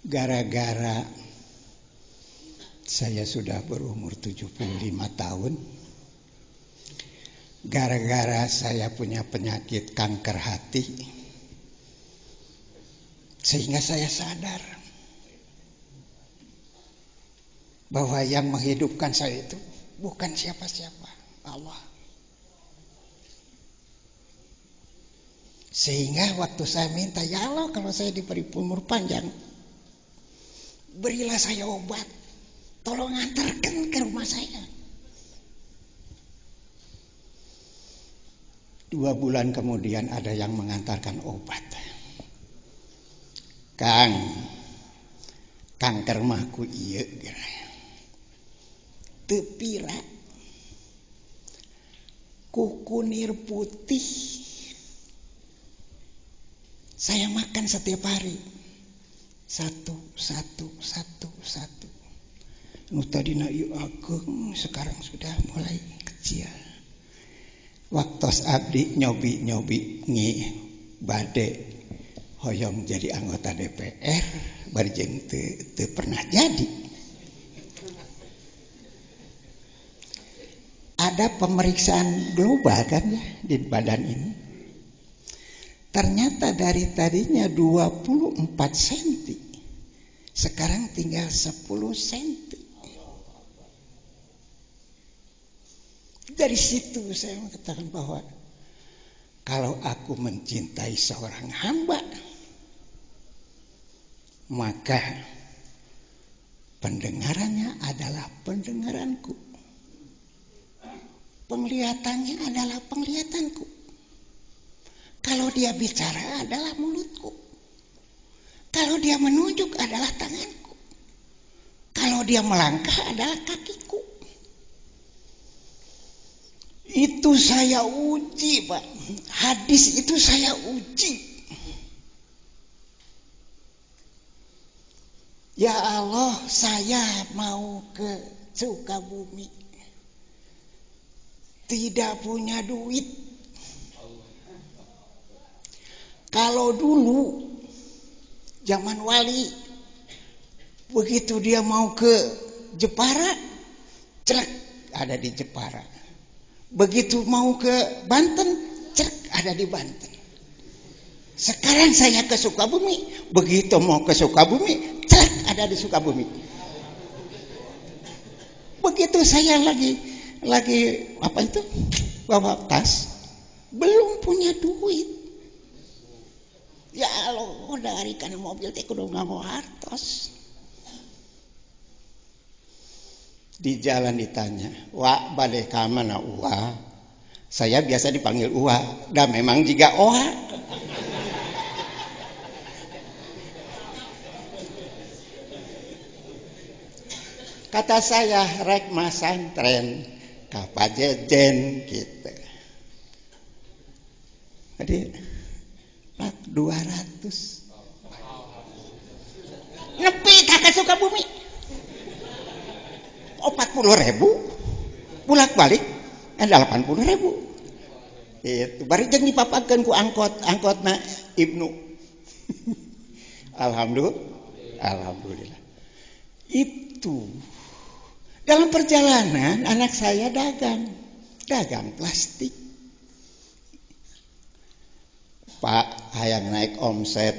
Gara-gara saya sudah berumur 75 tahun, gara-gara saya punya penyakit kanker hati, sehingga saya sadar bahwa yang menghidupkan saya itu bukan siapa-siapa, Allah. Sehingga waktu saya minta, ya Allah, kalau saya diberi umur panjang, berilah saya obat, tolong antarkan ke rumah saya. 2 bulan kemudian ada yang mengantarkan obat. Kang, kanker mahku iya, tepira, kukunir putih, saya makan setiap hari, satu. Nu tadina ieu ageng, sekarang sudah mulai kecil. Waktos abdi nyobi ngi bade hoyong jadi anggota DPR, barjeng teu pernah jadi. Ada pemeriksaan global kan ya di badan ini. Ternyata dari tadinya 24 cm, sekarang tinggal 10 cm. Dari situ saya mengatakan bahwa kalau aku mencintai seorang hamba, maka pendengarannya adalah pendengaranku, penglihatannya adalah penglihatanku, kalau dia bicara adalah mulutku, kalau dia menunjuk adalah tanganku, kalau dia melangkah adalah kakiku. Itu saya uji, Pak. Hadis itu saya uji. Ya Allah, saya mau ke Sukabumi, tidak punya duit. Kalau dulu zaman wali, begitu dia mau ke Jepara, Celek ada di Jepara. Begitu mau ke Banten, celek ada di Banten. Sekarang saya ke Sukabumi, begitu mau ke Sukabumi, celek ada di Sukabumi. Begitu saya lagi apa itu? Bawa tas, belum punya duit. Ya Allah, dari kana mobil teh kudu nganggo hartos. Di jalan ditanya, "Wak, bade ka mana Uwa?" Saya biasa dipanggil Uwa, dan memang juga Oha. Kata saya, rek masantren ka Pajejen gitu. Jadi 200 nepi kakak Sukabumi 40.000 bulak balik 80.000 itu bari jeung dipapakeun ku angkotna Ibnu. Alhamdulillah itu dalam perjalanan anak saya dagang plastik. Pak, hayang naik omset.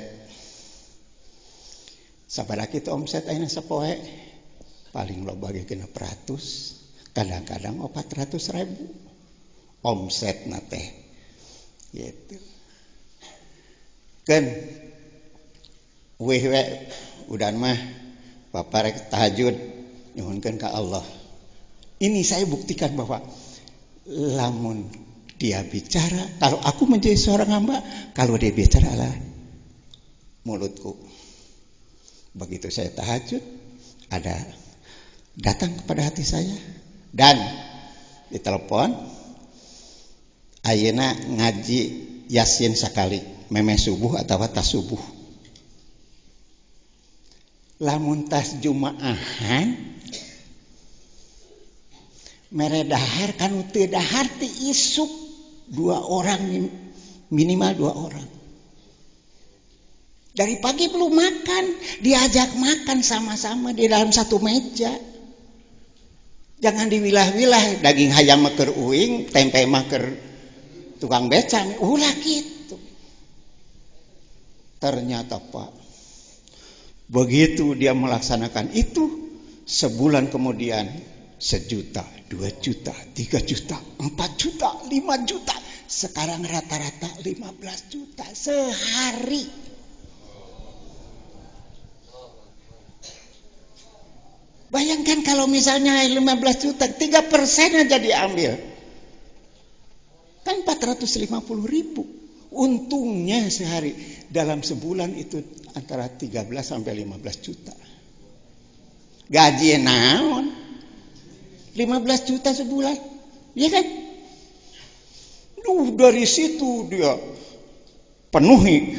Sabaraha kitu omset ayeuna sapoe? Paling loba ge 600, kadang-kadang 400.000 omsetna teh. Gitu. Kan we udan mah Bapak rek tahajud nyuhunkeun ka Allah. Ini saya buktikan bahwa lamun dia bicara, kalau aku menjadi seorang hamba, kalau dia bicara adalah mulutku. Begitu saya tahajud, ada datang kepada hati saya dan ditelepon, ayeuna ngaji Yasin sakali, meme subuh atau tas subuh. Lamun tas Jumaahan, mere dahar kanu teu dahar ti isuk 2 orang, minimal 2 orang. Dari pagi belum makan, diajak makan sama-sama di dalam satu meja. Jangan diwilah-wilah, daging hayam mah keur uing, tempe mah keur tukang becang, ulah gitu. Ternyata Pak, begitu dia melaksanakan itu, sebulan kemudian 1 juta, 2 juta, 3 juta, 4 juta, 5 juta. Sekarang rata-rata 15 juta sehari. Bayangkan kalau misalnya 15 juta, 3% aja diambil. Kan 450.000. Untungnya sehari. Dalam sebulan itu antara 13 sampai 15 juta. Gaji naon? 15 juta sebulan, ya kan? Dari situ dia penuhi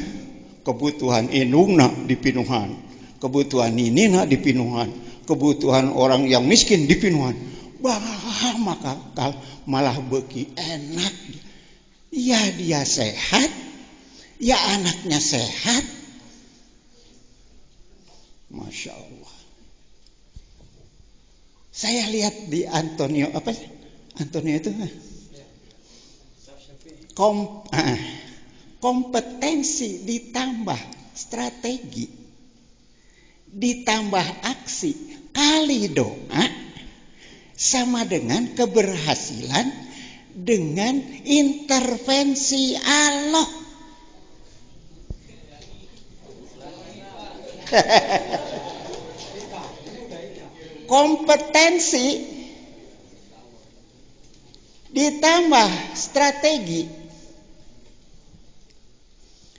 kebutuhan indungna di Pinuhan, kebutuhan ninina di Pinuhan, kebutuhan orang yang miskin di Pinuhan. Bah, maka malah beki enak. Ya dia sehat, ya anaknya sehat. Masya Allah. Saya lihat di Antonio itu kompetensi ditambah strategi ditambah aksi kali doa sama dengan keberhasilan dengan intervensi Allah. Kompetensi ditambah strategi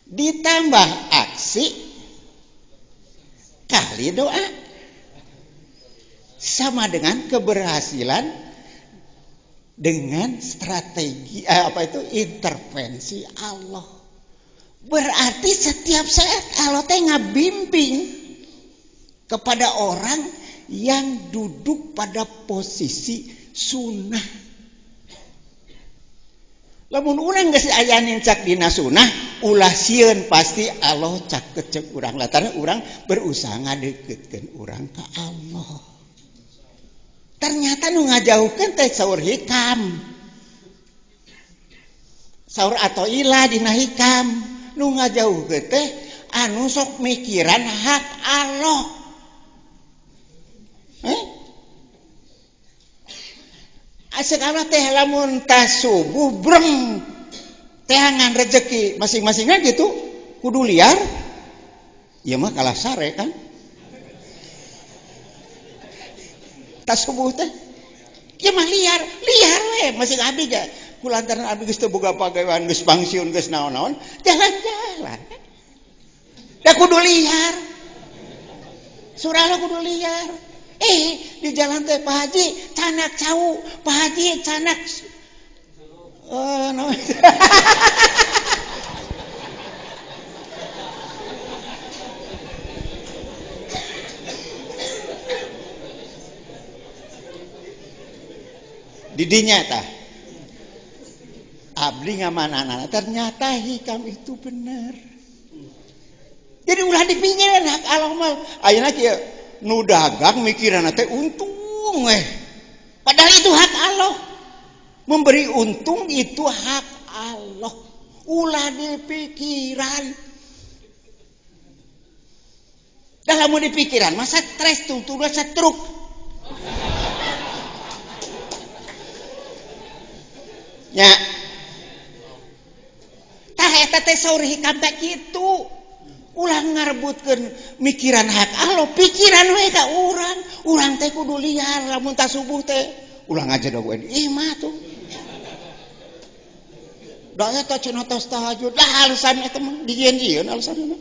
ditambah aksi kali doa sama dengan keberhasilan dengan strategi intervensi Allah. Berarti setiap saat Allah teh ngabimbing kepada orang yang duduk pada posisi sunnah. Lamun urang geus aya cak dina sunnah, ulah sieun pasti Allah cak kecek urang. Lantaran urang berusaha ngadeukeutkeun urang ka Allah. Ternyata eta nu ngajauhkeun teh saur hikam. Saur atau ilah dina hikam nu ngajauhkeun teh anu sok mikiran hak Allah. Sekarang teh lamun tas subuh breng tehangan rezeki masing-masingnya gitu kudu liar. Ya mah kalah sare kan. Tas subuh teh ya mah liar we masing abdi ga kulantaran abdi geus teu boga pagawean geus pangsiun geus naon-naon jalan-jalan. Da kudu liar. Surah kudu liar. Di jalan teh Pak Haji canak cau, Pak Haji canak no. Didinya tah abdi ngamanana ternyata hikam itu benar. Jadi ulah dipinggir hak Allah mah ayeuna kieu nu dagang mikiranna teh untung padahal itu hak Allah. Memberi untung itu hak Allah. Ulah dipikiran. Dah lamun dipikiran masa stres tuh setruk. Ya. Tah eta teh saur hikam teh kitu. Ulah ngarebutkeun mikiran hak Allah, pikiran we ka urang. Urang teh kudu liar lamun tah subuh teh. Ulah ngajedogeun imah tuh. Da eta cenah tos tahajud. Lah alasan eta mah dijieun-jieun alasanna.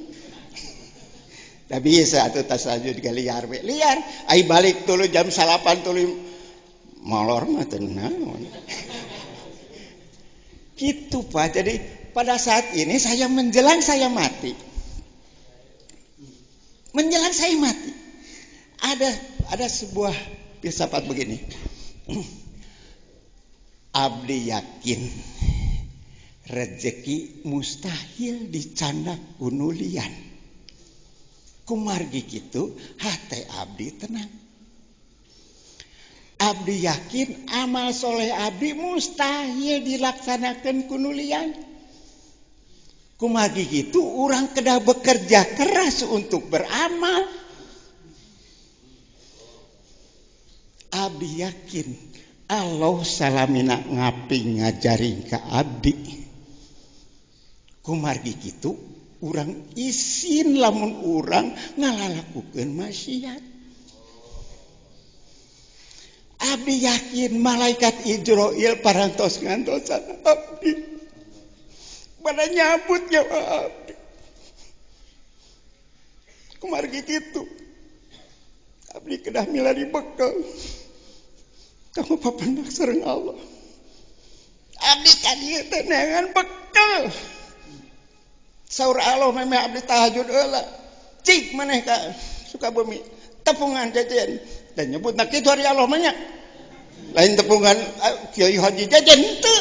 Da bisa atuh tas tahajud ge liar we. Liar ai balik tuluy jam 8 tuluy molor mah teu naon. Gitu Pak. Jadi pada saat ini saya menjelang saya mati. Menjelang saya mati. Ada sebuah filsafat begini. Abdi yakin rezeki mustahil dicandak kunulian. Kumargi kitu hate abdi tenang. Abdi yakin amal soleh abdi mustahil dilaksanakan kunulian. Kumagi gitu orang kedah bekerja keras untuk beramal. Abdi yakin Allah salamina ngaping ngajaring ka abdi. Kumargi gitu orang isin lamun orang ngalalakukeun maksiat. Abdi yakin malaikat Ijroil parantos ngantosan abdi. Pada nyabut nyawa abdi. Kumargi gitu. Abdi kedah milari bekal. Kamu papandak sareng Allah. Abdi kadieu teh neangan bekal. Saur Allah memeh abdi tahajud heula. Cik maneh ka Sukabumi. Tepungan jajan. Dan nyebutna kitu hari Allah mah nya. Lain tepungan Kiai Haji jajan teu.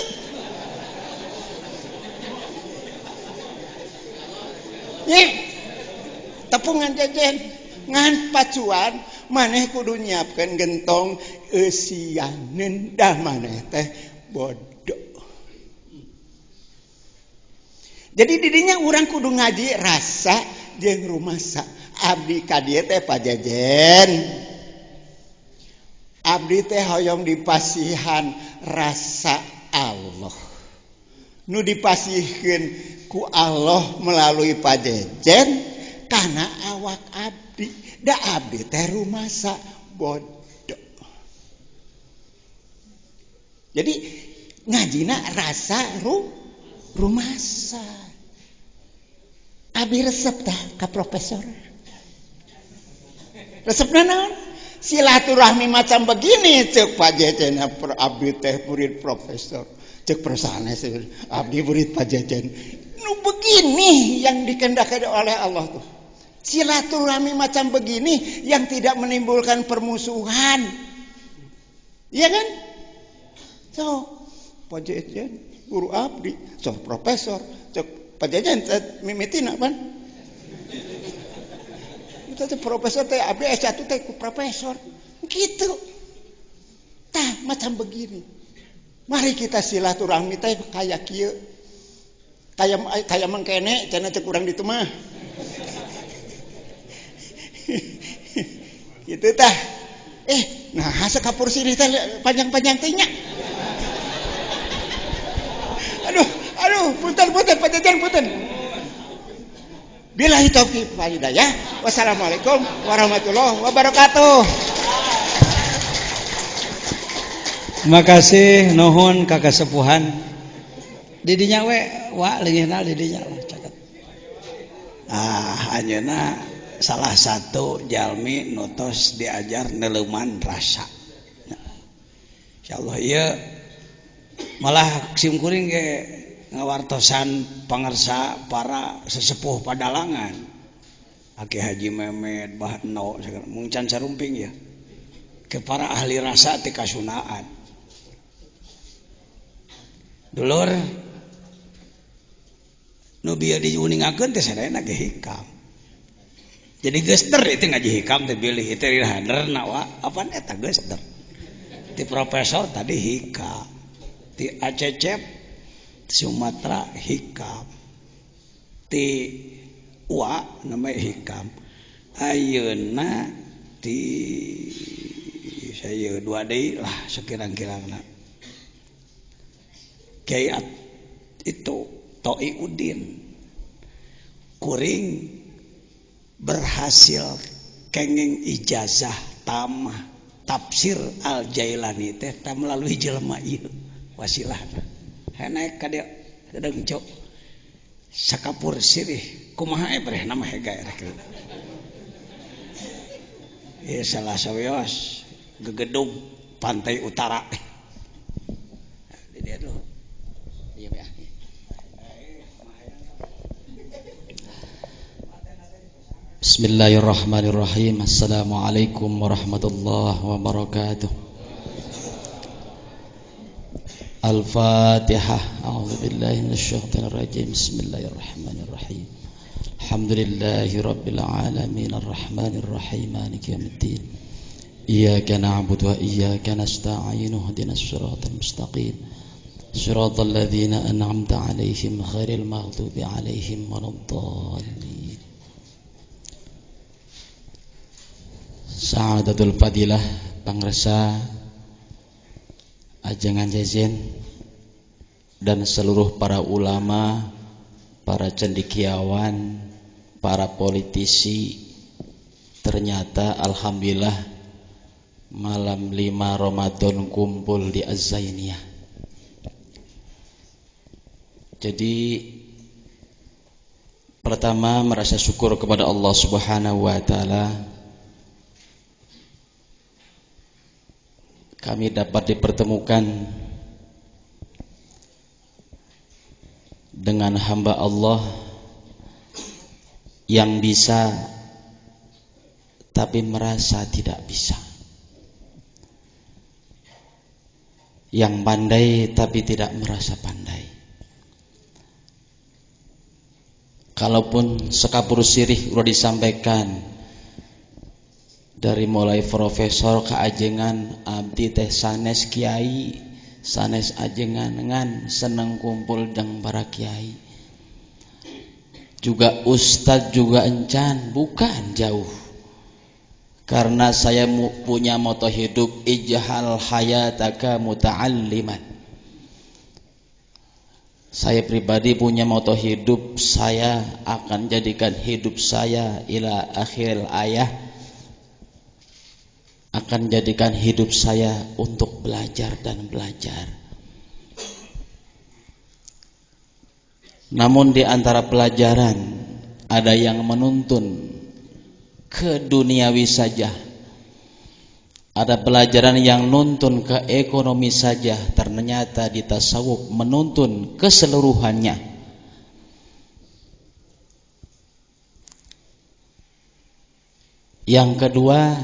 Tepungan jajan ngan pacuan maneh kudu nyiapkeun gentong eusianeun dah maneh teh bodoh. Jadi didinya urang kudu ngaji rasa jeung rumasa. Abdi ka dieu teh pajajen. Abdi teh hoyong dipasihan rasa Allah. Nu dipasihkeun ku Allah melalui pajejen kana awak abdi. Da abdi teh rumasa bodoh. Jadi ngajina rasa rumasa. Abdi resep dah ka profesor. Resepna naon? Silaturahmi macam begini cek pajejen abdi teh murid profesor. Cek persanes abdi murid pajejen. Nu begini yang dikehendaki oleh Allah tuh. Silaturahmi macam begini yang tidak menimbulkan permusuhan. Iya kan? So, pajejen guru abdi, so profesor, cek pajejen mimitina kan? Itu teh profesor teh abdi S1 teh ku profesor. Gitu. Tah macam begini. Mari kita silaturahmi teh kayak kieu. Kayak mengkene cenah cek urang ditu mah. Gitu tah. Nah sakapur sirih teh panjang-panjang teh nya. Aduh, punten pajajan punten. Billahi taufiq wal hidayah. Wassalamualaikum warahmatullahi wabarakatuh. Terima kasih nuhun ka kasepuhan. Didinya we wa leungitna didinya caket. Anjeunna salah satu jalmi nutos diajar neleuman rasa. Insyaallah ieu malah simkuring ge ngawartosan pangarsa para sesepuh Padalangan. Aki Haji Memet, Bahno, mung can sarumping ya. Ke para ahli rasa ti kasunaan. Dulur nu bieu diuningakeun teh sadayana ge hikam. Jadi gester itu ngaji hikam teh bilih teh haderna wa apaan eta gester. Ti profesor tadi hikam. Ti Acecep Sumatera hikam. Ti Wa namanya hikam. Ayeuna ti saya dua deui lah sekirang-kirangna. Kiai itu Toi Udin kuring berhasil kenging ijazah tamah tafsir Al-Jailani teh melalui jelema ieu wasilahna. Naik ka dia deung cok sakapur sirih kumaha breh nama hega rek. Ieu salah saweos gegedung pantai utara. Dia dulu. Bismillahirrahmanirrahim. Assalamualaikum warahmatullahi wabarakatuh. Al-Fatihah. A'udzubillahi minasyaitonir rajim. Bismillahirrahmanirrahim. Alhamdulillahi rabbil alamin arrahmanir rahim maliki yaumiddin. Iyyaka na'budu wa iyyaka nasta'in. Ihdinas siratal mustaqim. Siratal ladzina an'amta 'alaihim ghairil maghdubi 'alaihim waladdallin. Sa'adatul Fadilah Pangresa Ajengan Jejen dan seluruh para ulama, para cendekiawan, para politisi. Ternyata alhamdulillah malam 5 Ramadan kumpul di Az-Zainiyah. Jadi pertama merasa syukur kepada Allah Subhanahu wa taala kami dapat dipertemukan dengan hamba Allah yang bisa tapi merasa tidak bisa, yang pandai tapi tidak merasa pandai. Kalaupun sekapur sirih sudah disampaikan dari mulai profesor ke ajengan abdi teh sanes kiai, sanes ajengan ngan seneng kumpul jeung para kiai. Juga ustadz juga encan, bukan jauh. Karena saya punya moto hidup ijhal hayataka muta'alliman. Saya pribadi punya moto hidup, saya akan jadikan hidup saya ila akhiril ayah, akan jadikan hidup saya untuk belajar dan belajar. Namun di antara pelajaran ada yang menuntun ke duniawi saja, ada pelajaran yang nuntun ke ekonomi saja. Ternyata di tasawuf menuntun keseluruhannya. Yang kedua,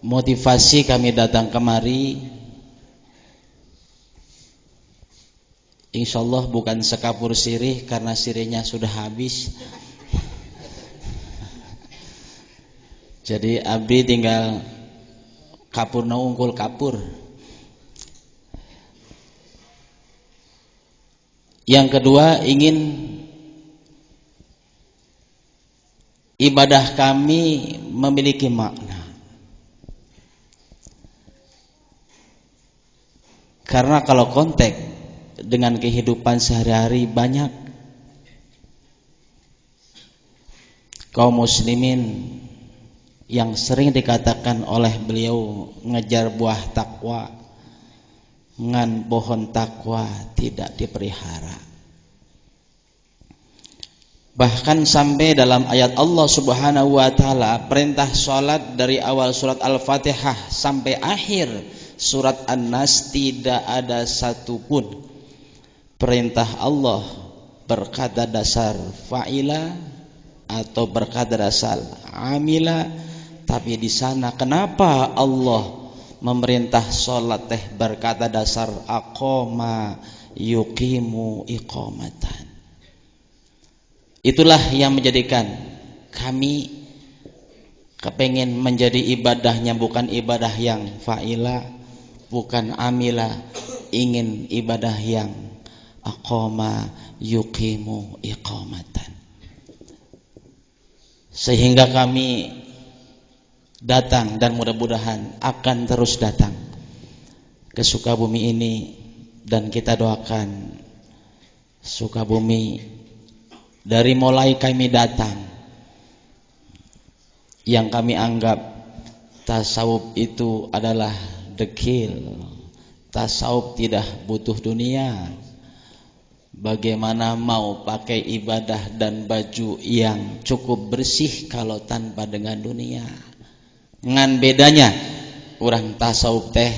motivasi kami datang kemari insyaallah bukan sekapur sirih, karena sirihnya sudah habis. Jadi abdi tinggal kapur na unggul kapur. Yang kedua, ingin ibadah kami memiliki makna. Karena kalau konteks dengan kehidupan sehari-hari, banyak kaum muslimin yang sering dikatakan oleh beliau ngejar buah takwa, ngan pohon takwa tidak dipelihara. Bahkan sampai dalam ayat Allah Subhanahu wa taala perintah salat dari awal surat Al-Fatihah sampai akhir surat An-Nas tidak ada satupun perintah Allah berkata dasar fa'ila atau berkata dasar amila. Tapi di sana kenapa Allah memerintah salat berkata dasar aqama yuqimu iqamatan? Itulah yang menjadikan kami kepengen menjadi ibadahnya bukan ibadah yang fa'ila, bukan amila, ingin ibadah yang aqama yuqimu iqamatan. Sehingga kami datang dan mudah-mudahan akan terus datang ke Sukabumi ini, dan kita doakan Sukabumi dari mulai kami datang yang kami anggap tasawuf itu adalah dekil, tasawuf tidak butuh dunia. Bagaimana mau pakai ibadah dan baju yang cukup bersih kalau tanpa dengan dunia? Ngan bedanya orang tasawuf teh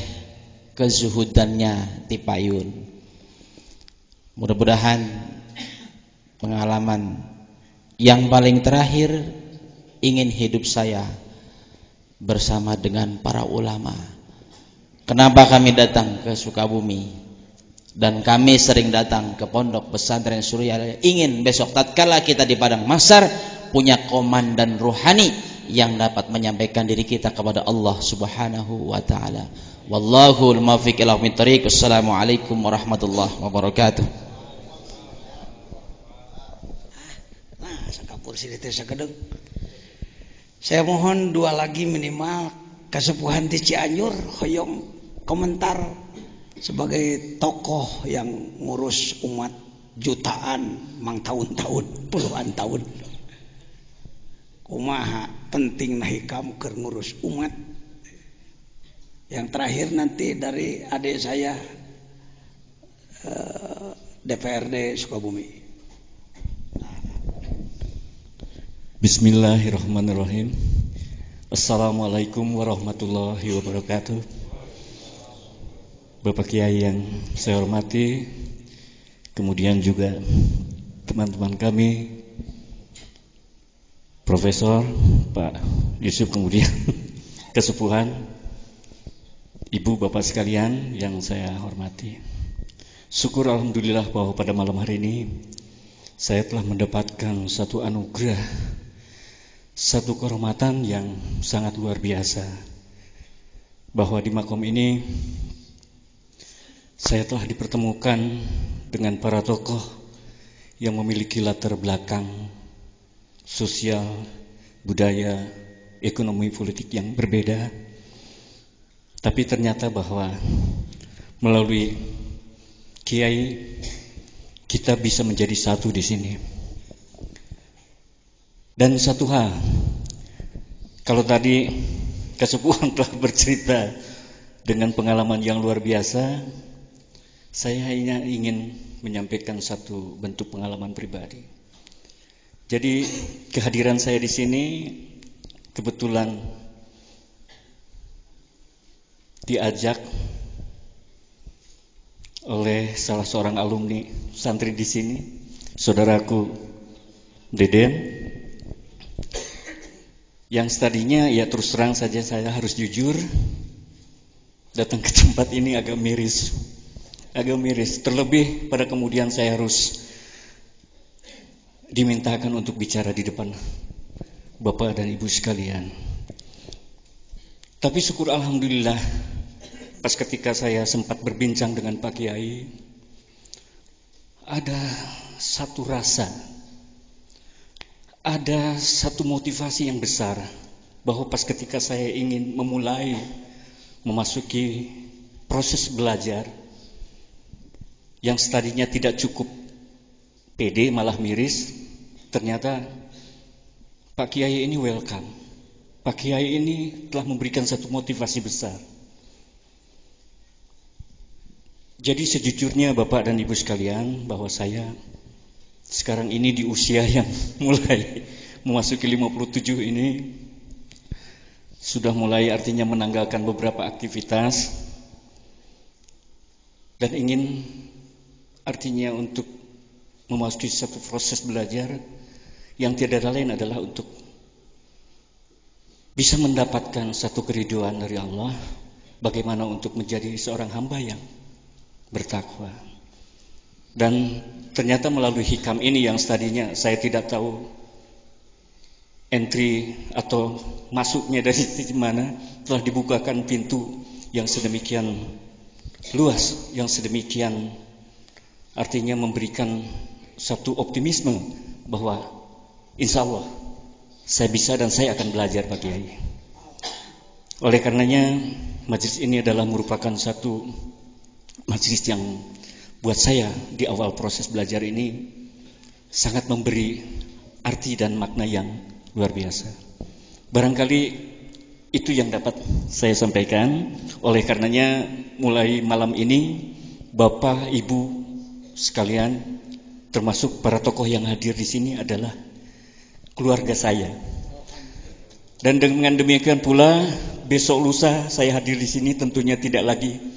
kezuhudannya tipayun. Mudah-mudahan pengalaman yang paling terakhir ingin hidup saya bersama dengan para ulama. Kenapa kami datang ke Sukabumi dan kami sering datang ke Pondok Pesantren Surya? Ingin besok tatkala kita di padang mahsyar punya komandan ruhani yang dapat menyampaikan diri kita kepada Allah Subhanahu wa taala. Wallahul muwaffiq ila aqwamit thoriq. Wassalamualaikum warahmatullahi wabarakatuh. Nah, sakapur sini teh sakedeng. Saya mohon dua lagi minimal Kasepuhan di Cianjur hoyong komentar sebagai tokoh yang ngurus umat jutaan mang tahun-tahun, puluhan tahun. Kumaha penting hikam keur ngurus umat. Yang terakhir nanti dari adik saya DPRD Sukabumi. Bismillahirrahmanirrahim. Assalamualaikum warahmatullahi wabarakatuh. Bapak Kiai yang saya hormati, kemudian juga teman-teman kami, Profesor Pak Yusuf, kemudian kesepuhan, Ibu Bapak sekalian yang saya hormati. Syukur alhamdulillah bahwa pada malam hari ini saya telah mendapatkan satu anugerah, satu kehormatan yang sangat luar biasa, bahwa di makom ini saya telah dipertemukan dengan para tokoh yang memiliki latar belakang sosial, budaya, ekonomi, politik yang berbeda. Tapi ternyata bahwa melalui Kiai kita bisa menjadi satu di sini. Dan satu hal, kalau tadi Kasepuhan telah bercerita dengan pengalaman yang luar biasa, saya hanya ingin menyampaikan satu bentuk pengalaman pribadi. Jadi kehadiran saya di sini kebetulan diajak oleh salah seorang alumni santri di sini, saudaraku Deden, yang tadinya ya terus terang saja saya harus jujur, datang ke tempat ini agak miris, terlebih pada kemudian saya harus dimintakan untuk bicara di depan Bapak dan Ibu sekalian. Tapi syukur alhamdulillah, pas ketika saya sempat berbincang dengan Pak Kiai, ada satu rasa, ada satu motivasi yang besar bahwa pas ketika saya ingin memasuki proses belajar yang tadinya tidak cukup pede, malah miris, ternyata Pak Kiai ini welcome. Pak Kiai ini telah memberikan satu motivasi besar. Jadi sejujurnya Bapak dan Ibu sekalian, bahwa saya sekarang ini di usia yang mulai memasuki 57 ini, sudah mulai artinya menanggalkan beberapa aktivitas dan ingin artinya untuk memasuki satu proses belajar yang tiada lain adalah untuk bisa mendapatkan satu keriduan dari Allah, bagaimana untuk menjadi seorang hamba yang bertakwa. Dan ternyata melalui hikam ini yang tadinya saya tidak tahu entry atau masuknya dari mana, telah dibukakan pintu yang sedemikian luas, yang sedemikian artinya memberikan satu optimisme bahwa insya Allah saya bisa dan saya akan belajar Pak Kiai. Oleh karenanya majelis ini adalah merupakan satu majelis yang buat saya di awal proses belajar ini sangat memberi arti dan makna yang luar biasa. Barangkali itu yang dapat saya sampaikan. Oleh karenanya mulai malam ini Bapak Ibu sekalian, termasuk para tokoh yang hadir di sini adalah keluarga saya. Dan dengan demikian pula besok lusa saya hadir di sini tentunya tidak lagi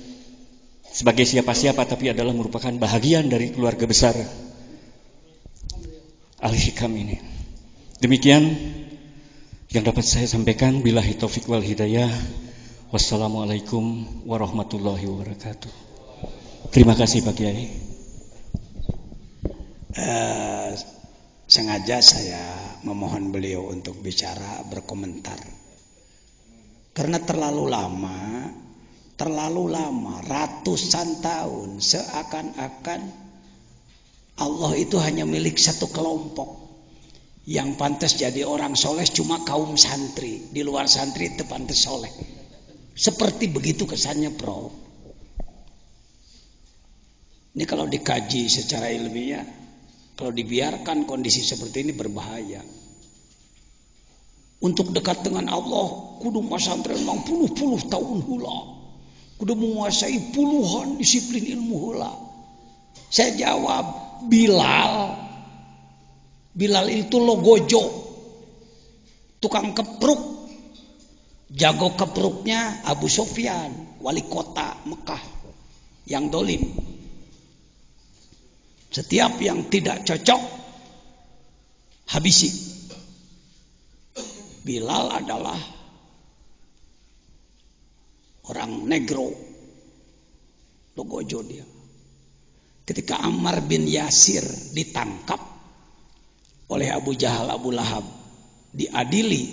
sebagai siapa-siapa, tapi adalah merupakan bahagian dari keluarga besar Al-Hikam ini. Demikian yang dapat saya sampaikan. Billahi taufik wal hidayah. Wassalamualaikum warahmatullahi wabarakatuh. Terima kasih Pak Kiai. Sengaja saya memohon beliau untuk bicara, berkomentar, karena terlalu lama, ratusan tahun, seakan-akan Allah itu hanya milik satu kelompok. Yang pantas jadi orang soleh cuma kaum santri, di luar santri itu pantas soleh. Seperti begitu kesannya, Prof. Ini kalau dikaji secara ilmiah, kalau dibiarkan kondisi seperti ini berbahaya. Untuk dekat dengan Allah, kudu masantren mang puluh tahun hula, kudu menguasai puluhan disiplin ilmu hula. Saya jawab, Bilal itu logojo, tukang kepruk, jago kepruknya Abu Sufyan, wali kota Mekah yang dolim. Setiap yang tidak cocok habisi. Bilal adalah orang negro, logojo dia. Ketika Ammar bin Yasir ditangkap oleh Abu Jahal, Abu Lahab, diadili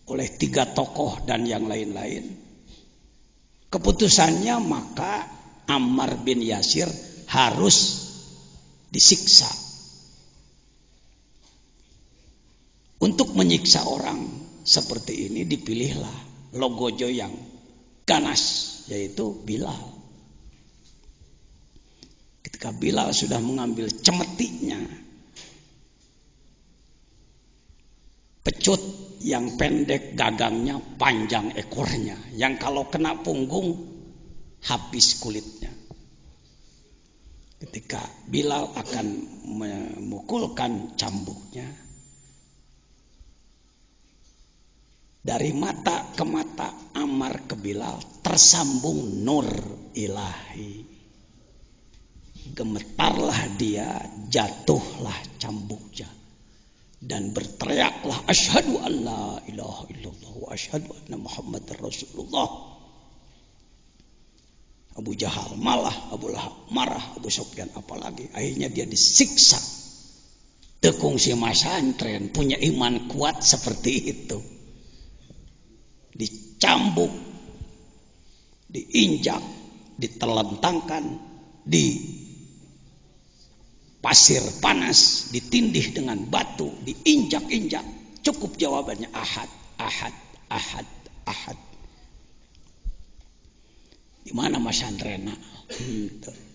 oleh 3 tokoh dan yang lain-lain, keputusannya maka Ammar bin Yasir harus disiksa. Untuk menyiksa orang seperti ini dipilihlah logojo yang ganas, yaitu Bilal. Ketika Bilal sudah mengambil cemetinya, pecut yang pendek gagangnya, panjang ekornya, yang kalau kena punggung habis kulitnya. Ketika Bilal akan memukulkan cambuknya, dari mata ke mata Ammar ke Bilal tersambung nur ilahi. Gemetarlah dia, jatuhlah cambuknya, dan berteriaklah, asyhadu an la ilaha illallah wa asyhadu anna Muhammadar Rasulullah. Abu Jahal malah, Abu Lahab marah, Abu Sufyan apalagi. Akhirnya dia disiksa. Tekung si masantren punya iman kuat seperti itu. Dicambuk, diinjak, ditelentangkan, pasir panas, ditindih dengan batu, diinjak-injak, cukup jawabannya ahad, ahad, ahad, ahad. Di mana Mas Andrena?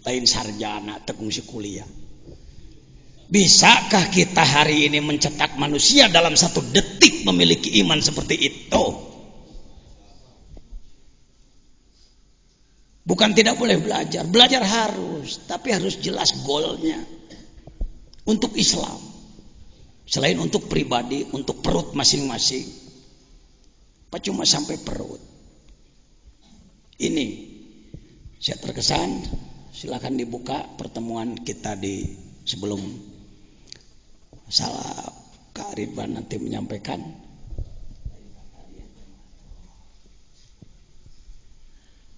Lain sarjana, tekungsi kuliah. Bisakah kita hari ini mencetak manusia dalam 1 detik memiliki iman seperti itu? Bukan tidak boleh belajar, belajar harus, tapi harus jelas goalnya untuk Islam. Selain untuk pribadi, untuk perut masing-masing. Apa cuma sampai perut? Ini saya terkesan, silakan dibuka pertemuan kita di sebelum salah Kak Ridwan nanti menyampaikan.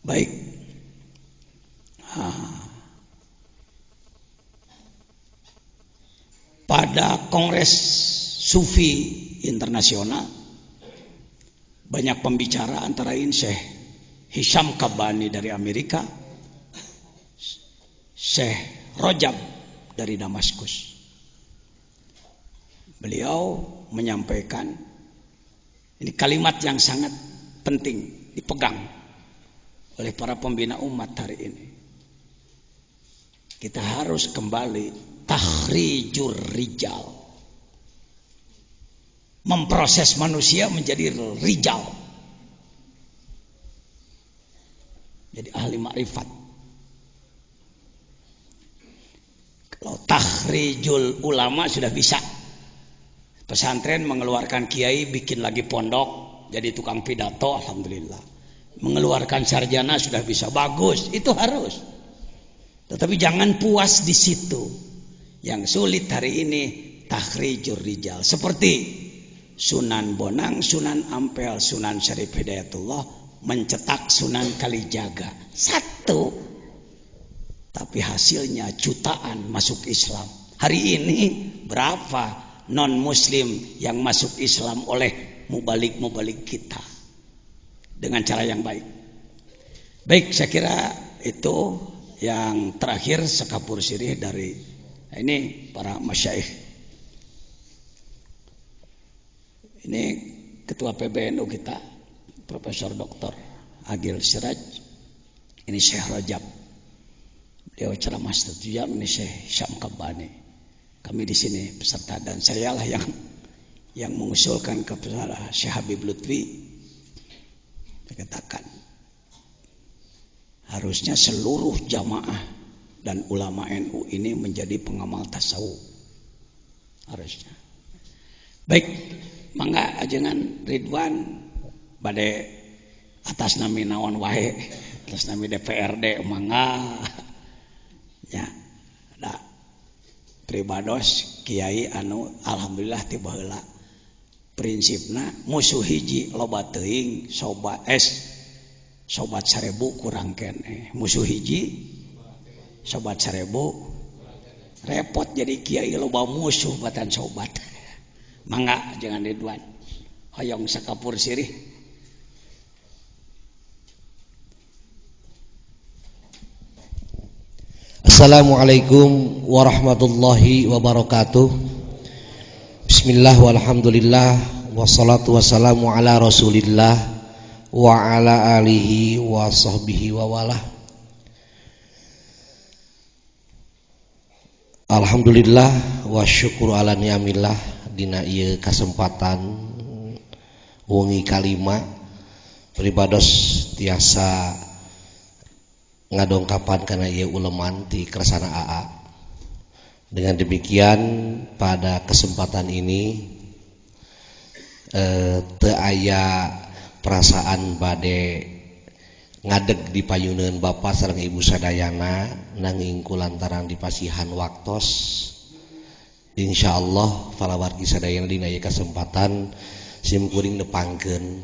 Baik. Pada Kongres Sufi Internasional banyak pembicara, antara lain Syekh Hisham Kabani dari Amerika, Syekh Rojab dari Damaskus. Beliau menyampaikan, ini kalimat yang sangat penting dipegang oleh para pembina umat hari ini. Kita harus kembali takhrijur rijal, memproses manusia menjadi rijal, jadi ahli makrifat. Kalau takhrijul ulama sudah bisa, pesantren mengeluarkan kiai, bikin lagi pondok, jadi tukang pidato, alhamdulillah. Mengeluarkan sarjana sudah bisa, bagus, itu harus. Tetapi jangan puas di situ. Yang sulit hari ini takhrijur rijal, seperti Sunan Bonang, Sunan Ampel, Sunan Syarif Hidayatullah mencetak Sunan Kalijaga 1, tapi hasilnya jutaan masuk Islam. Hari ini berapa non muslim yang masuk Islam oleh mubalik kita dengan cara yang baik. Baik, saya kira itu yang terakhir sekapur sirih dari ini para masyaikh. Ini ketua PBNU kita, Profesor Dr. Agil Siraj. Ini Syekh Rajab. Beliau ceramah 1 jam. Ini Syekh Hisham Kabani. Kami di sini peserta, dan saya lah yang mengusulkan kepada Syekh Habib Lutfi. Dikatakan harusnya seluruh jamaah dan ulama NU ini menjadi pengamal tasawuf, harusnya. Baik, mangga ajengan Ridwan bade atas nami naon wae, atas nami DPRD mangga ya. Da pribados kiai anu alhamdulillah ti baheula prinsipna musuh hiji loba teuing, sobat 1000 kurang keneh. Musuh hiji sobat 1000 repot, jadi kiai loba musuh batan sobat. Mangga jangan Ridwan hoyong sakapur sirih. Assalamualaikum warahmatullahi wabarakatuh. Bismillah walhamdulillah wassalatu wassalamu ala rasulillah wa ala alihi wa sahbihi wa wala. Alhamdulillah wa syukur ala ni'amillah dina ieu kasempatan wengi kalima pribados tiasa ngadongkapan kana ieu uleman ti kersana AA. Dengan demikian pada kesempatan ini teu aya perasaan bade ngadeg di payuneun Bapak sareng Ibu sadayana, nanging kulantaran dipasihan waktos insyaallah para wargi sadayana dina ieu kesempatan simkuring nepangkeun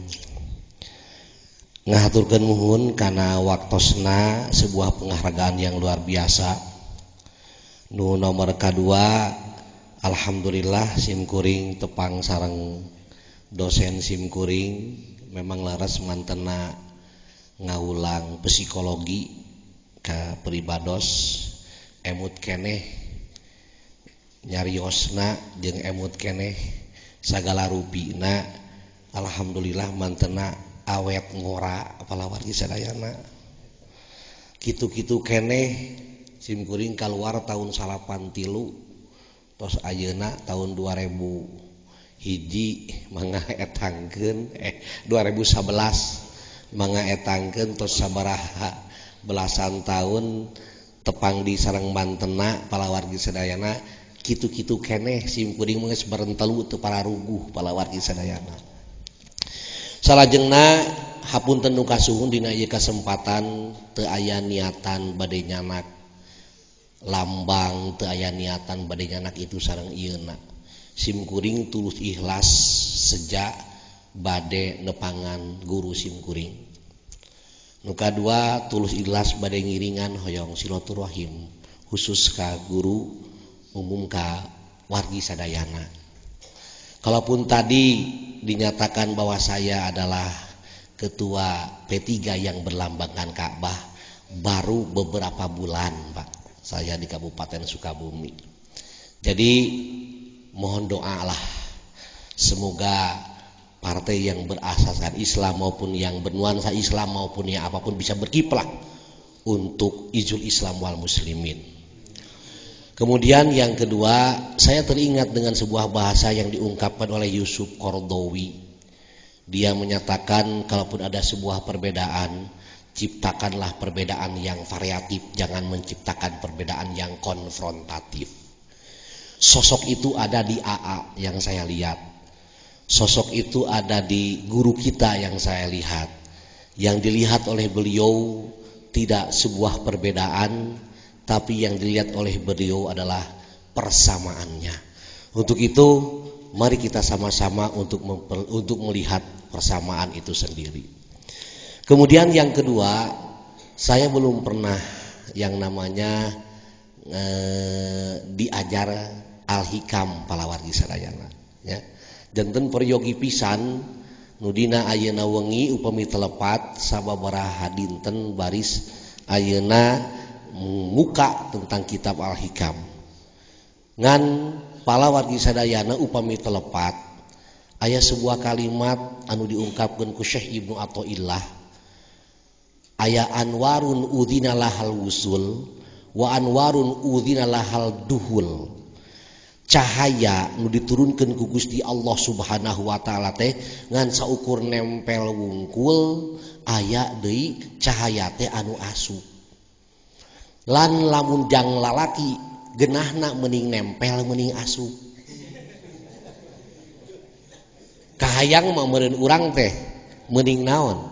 ngahaturkeun nuhun kana waktosna sebuah penghargaan yang luar biasa. Nu nomor kadua, alhamdulillah simkuring tepang sareng dosen simkuring memang laras mantena ngaulang psikologi ka peribados emut keneh nyariosna jeung emut keneh sagala rupina alhamdulillah mantena awet ngora palawargi sadayana kitu-kitu keneh simkuring keluar tahun 83 tos ayeuna tahun 2000 hiji mangga etangkeun 2011 mangga etangkeun tos sabaraha belasan tahun tepang di sareng mantena palawargi sadayana kitu-kitu keneh simkuring geus barentelu teu pararuguh palawargi sadayana. Salajengna hapunten nu kasuhun dina ieu kasempatan teu aya niatan bade nyanak lambang, teu aya niatan bade nyanak itu sareng ieuna. Simkuring tulus ikhlas sejak bade nepangan guru simkuring. Nu kadua tulus ikhlas bade ngiringan hoyong silaturahim khusus ka guru umum ka wargi sadayana. Kalaupun tadi dinyatakan bahwa saya adalah ketua P3 yang berlambangkan Ka'bah baru beberapa bulan Pak saya di Kabupaten Sukabumi. Jadi mohon doa lah semoga partai yang berasaskan Islam maupun yang bernuansa Islam maupun yang apapun bisa berkiprah untuk izul Islam wal muslimin. Kemudian yang kedua, saya teringat dengan sebuah bahasa yang diungkapkan oleh Yusuf Qaradawi. Dia menyatakan kalaupun ada sebuah perbedaan, ciptakanlah perbedaan yang variatif, jangan menciptakan perbedaan yang konfrontatif. Sosok itu ada di AA yang saya lihat. Sosok itu ada di guru kita yang saya lihat. Yang dilihat oleh beliau tidak sebuah perbedaan, tapi yang dilihat oleh beliau adalah persamaannya. Untuk itu mari kita sama-sama untuk melihat persamaan itu sendiri. Kemudian yang kedua, saya belum pernah yang namanya diajar al-hikam palawargi sadayana ya. Janten peryogi pisan nudina ayeuna wengi upami telepat sababaraha dinten baris ayeuna muka tentang kitab Al-Hikam ngan palawargi sadayana upami telepat aya sebuah kalimat anu diungkapkeun ku Syekh Ibnu Athaillah aya anwarun udzina lahal wusul wa anwarun udzina lahal duhul cahaya nu diturunkeun ku Gusti Allah Subhanahu wa taala teh ngan saukur nempel wungkul aya deui cahaya teh anu asup lan lamun jang lalaki genahna mending nempel mending asup kahayang mah meureun urang teh mending naon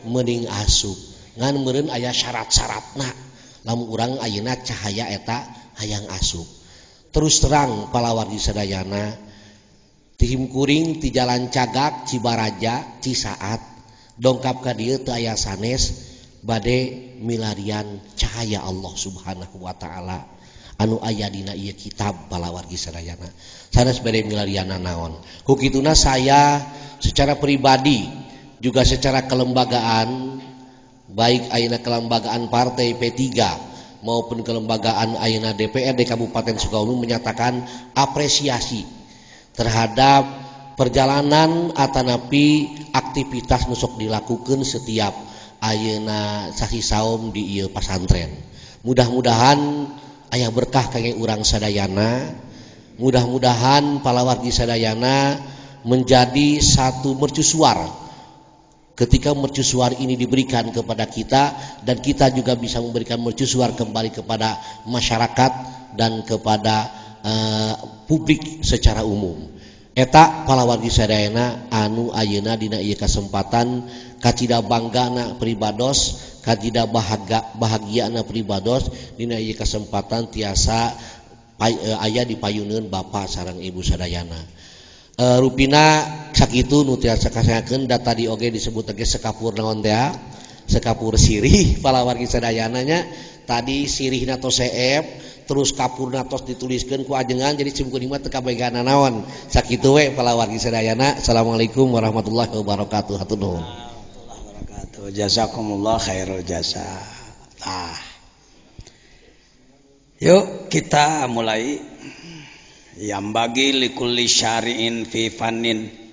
mending asup ngan meureun aya syarat-syaratna lamun urang ayeuna cahaya eta hayang asup. Terus terang palawargi sadayana ti himkuring ti jalan Cagak Cibaraja Cisaat dongkap ka dieu teu aya sanes bade milarian cahaya Allah Subhanahu wa taala anu aya dina ieu kitab palawargi sadayana sanes bade milarianna naon ku kituna saya secara pribadi juga secara kelembagaan baik ayeuna kelembagaan partai P3 maupun kelembagaan ayeuna DPRD Kabupaten Sukabumi menyatakan apresiasi terhadap perjalanan atanapi aktivitas nu sok dilakukeun setiap ayeuna sasi saum di ieu pasantren. Mudah-mudahan aya berkah kangge urang sadayana. Mudah-mudahan palawargi sadayana menjadi satu mercusuar. Ketika mercusuar ini diberikan kepada kita dan kita juga bisa memberikan mercusuar kembali kepada masyarakat dan kepada publik secara umum. Eta palawargi sadayana anu ayeuna dina ieu kasempatan kacida banggana pribados kacida bahagiana pribados dina ieu kasempatan tiasa aya di payuneun Bapak sareng Ibu sadayana. Rupina sakitu nu tiasa kasayakeun da tadi oge disebut ge sekapur naon teh sekapur sirih palawargi sadayana nya tadi sirihna tos seep terus kapurna tos dituliskeun ku ajengan jadi simkuring mah teu kabegana naon sakitu we palawargi sadayana. Assalamualaikum warahmatullahi wabarakatuh. Hatur nuhun. Warahmatullahi wabarakatuh. Jazakumullah khairul jasa. Yuk kita mulai yang bagi likulli syari'in fi fannin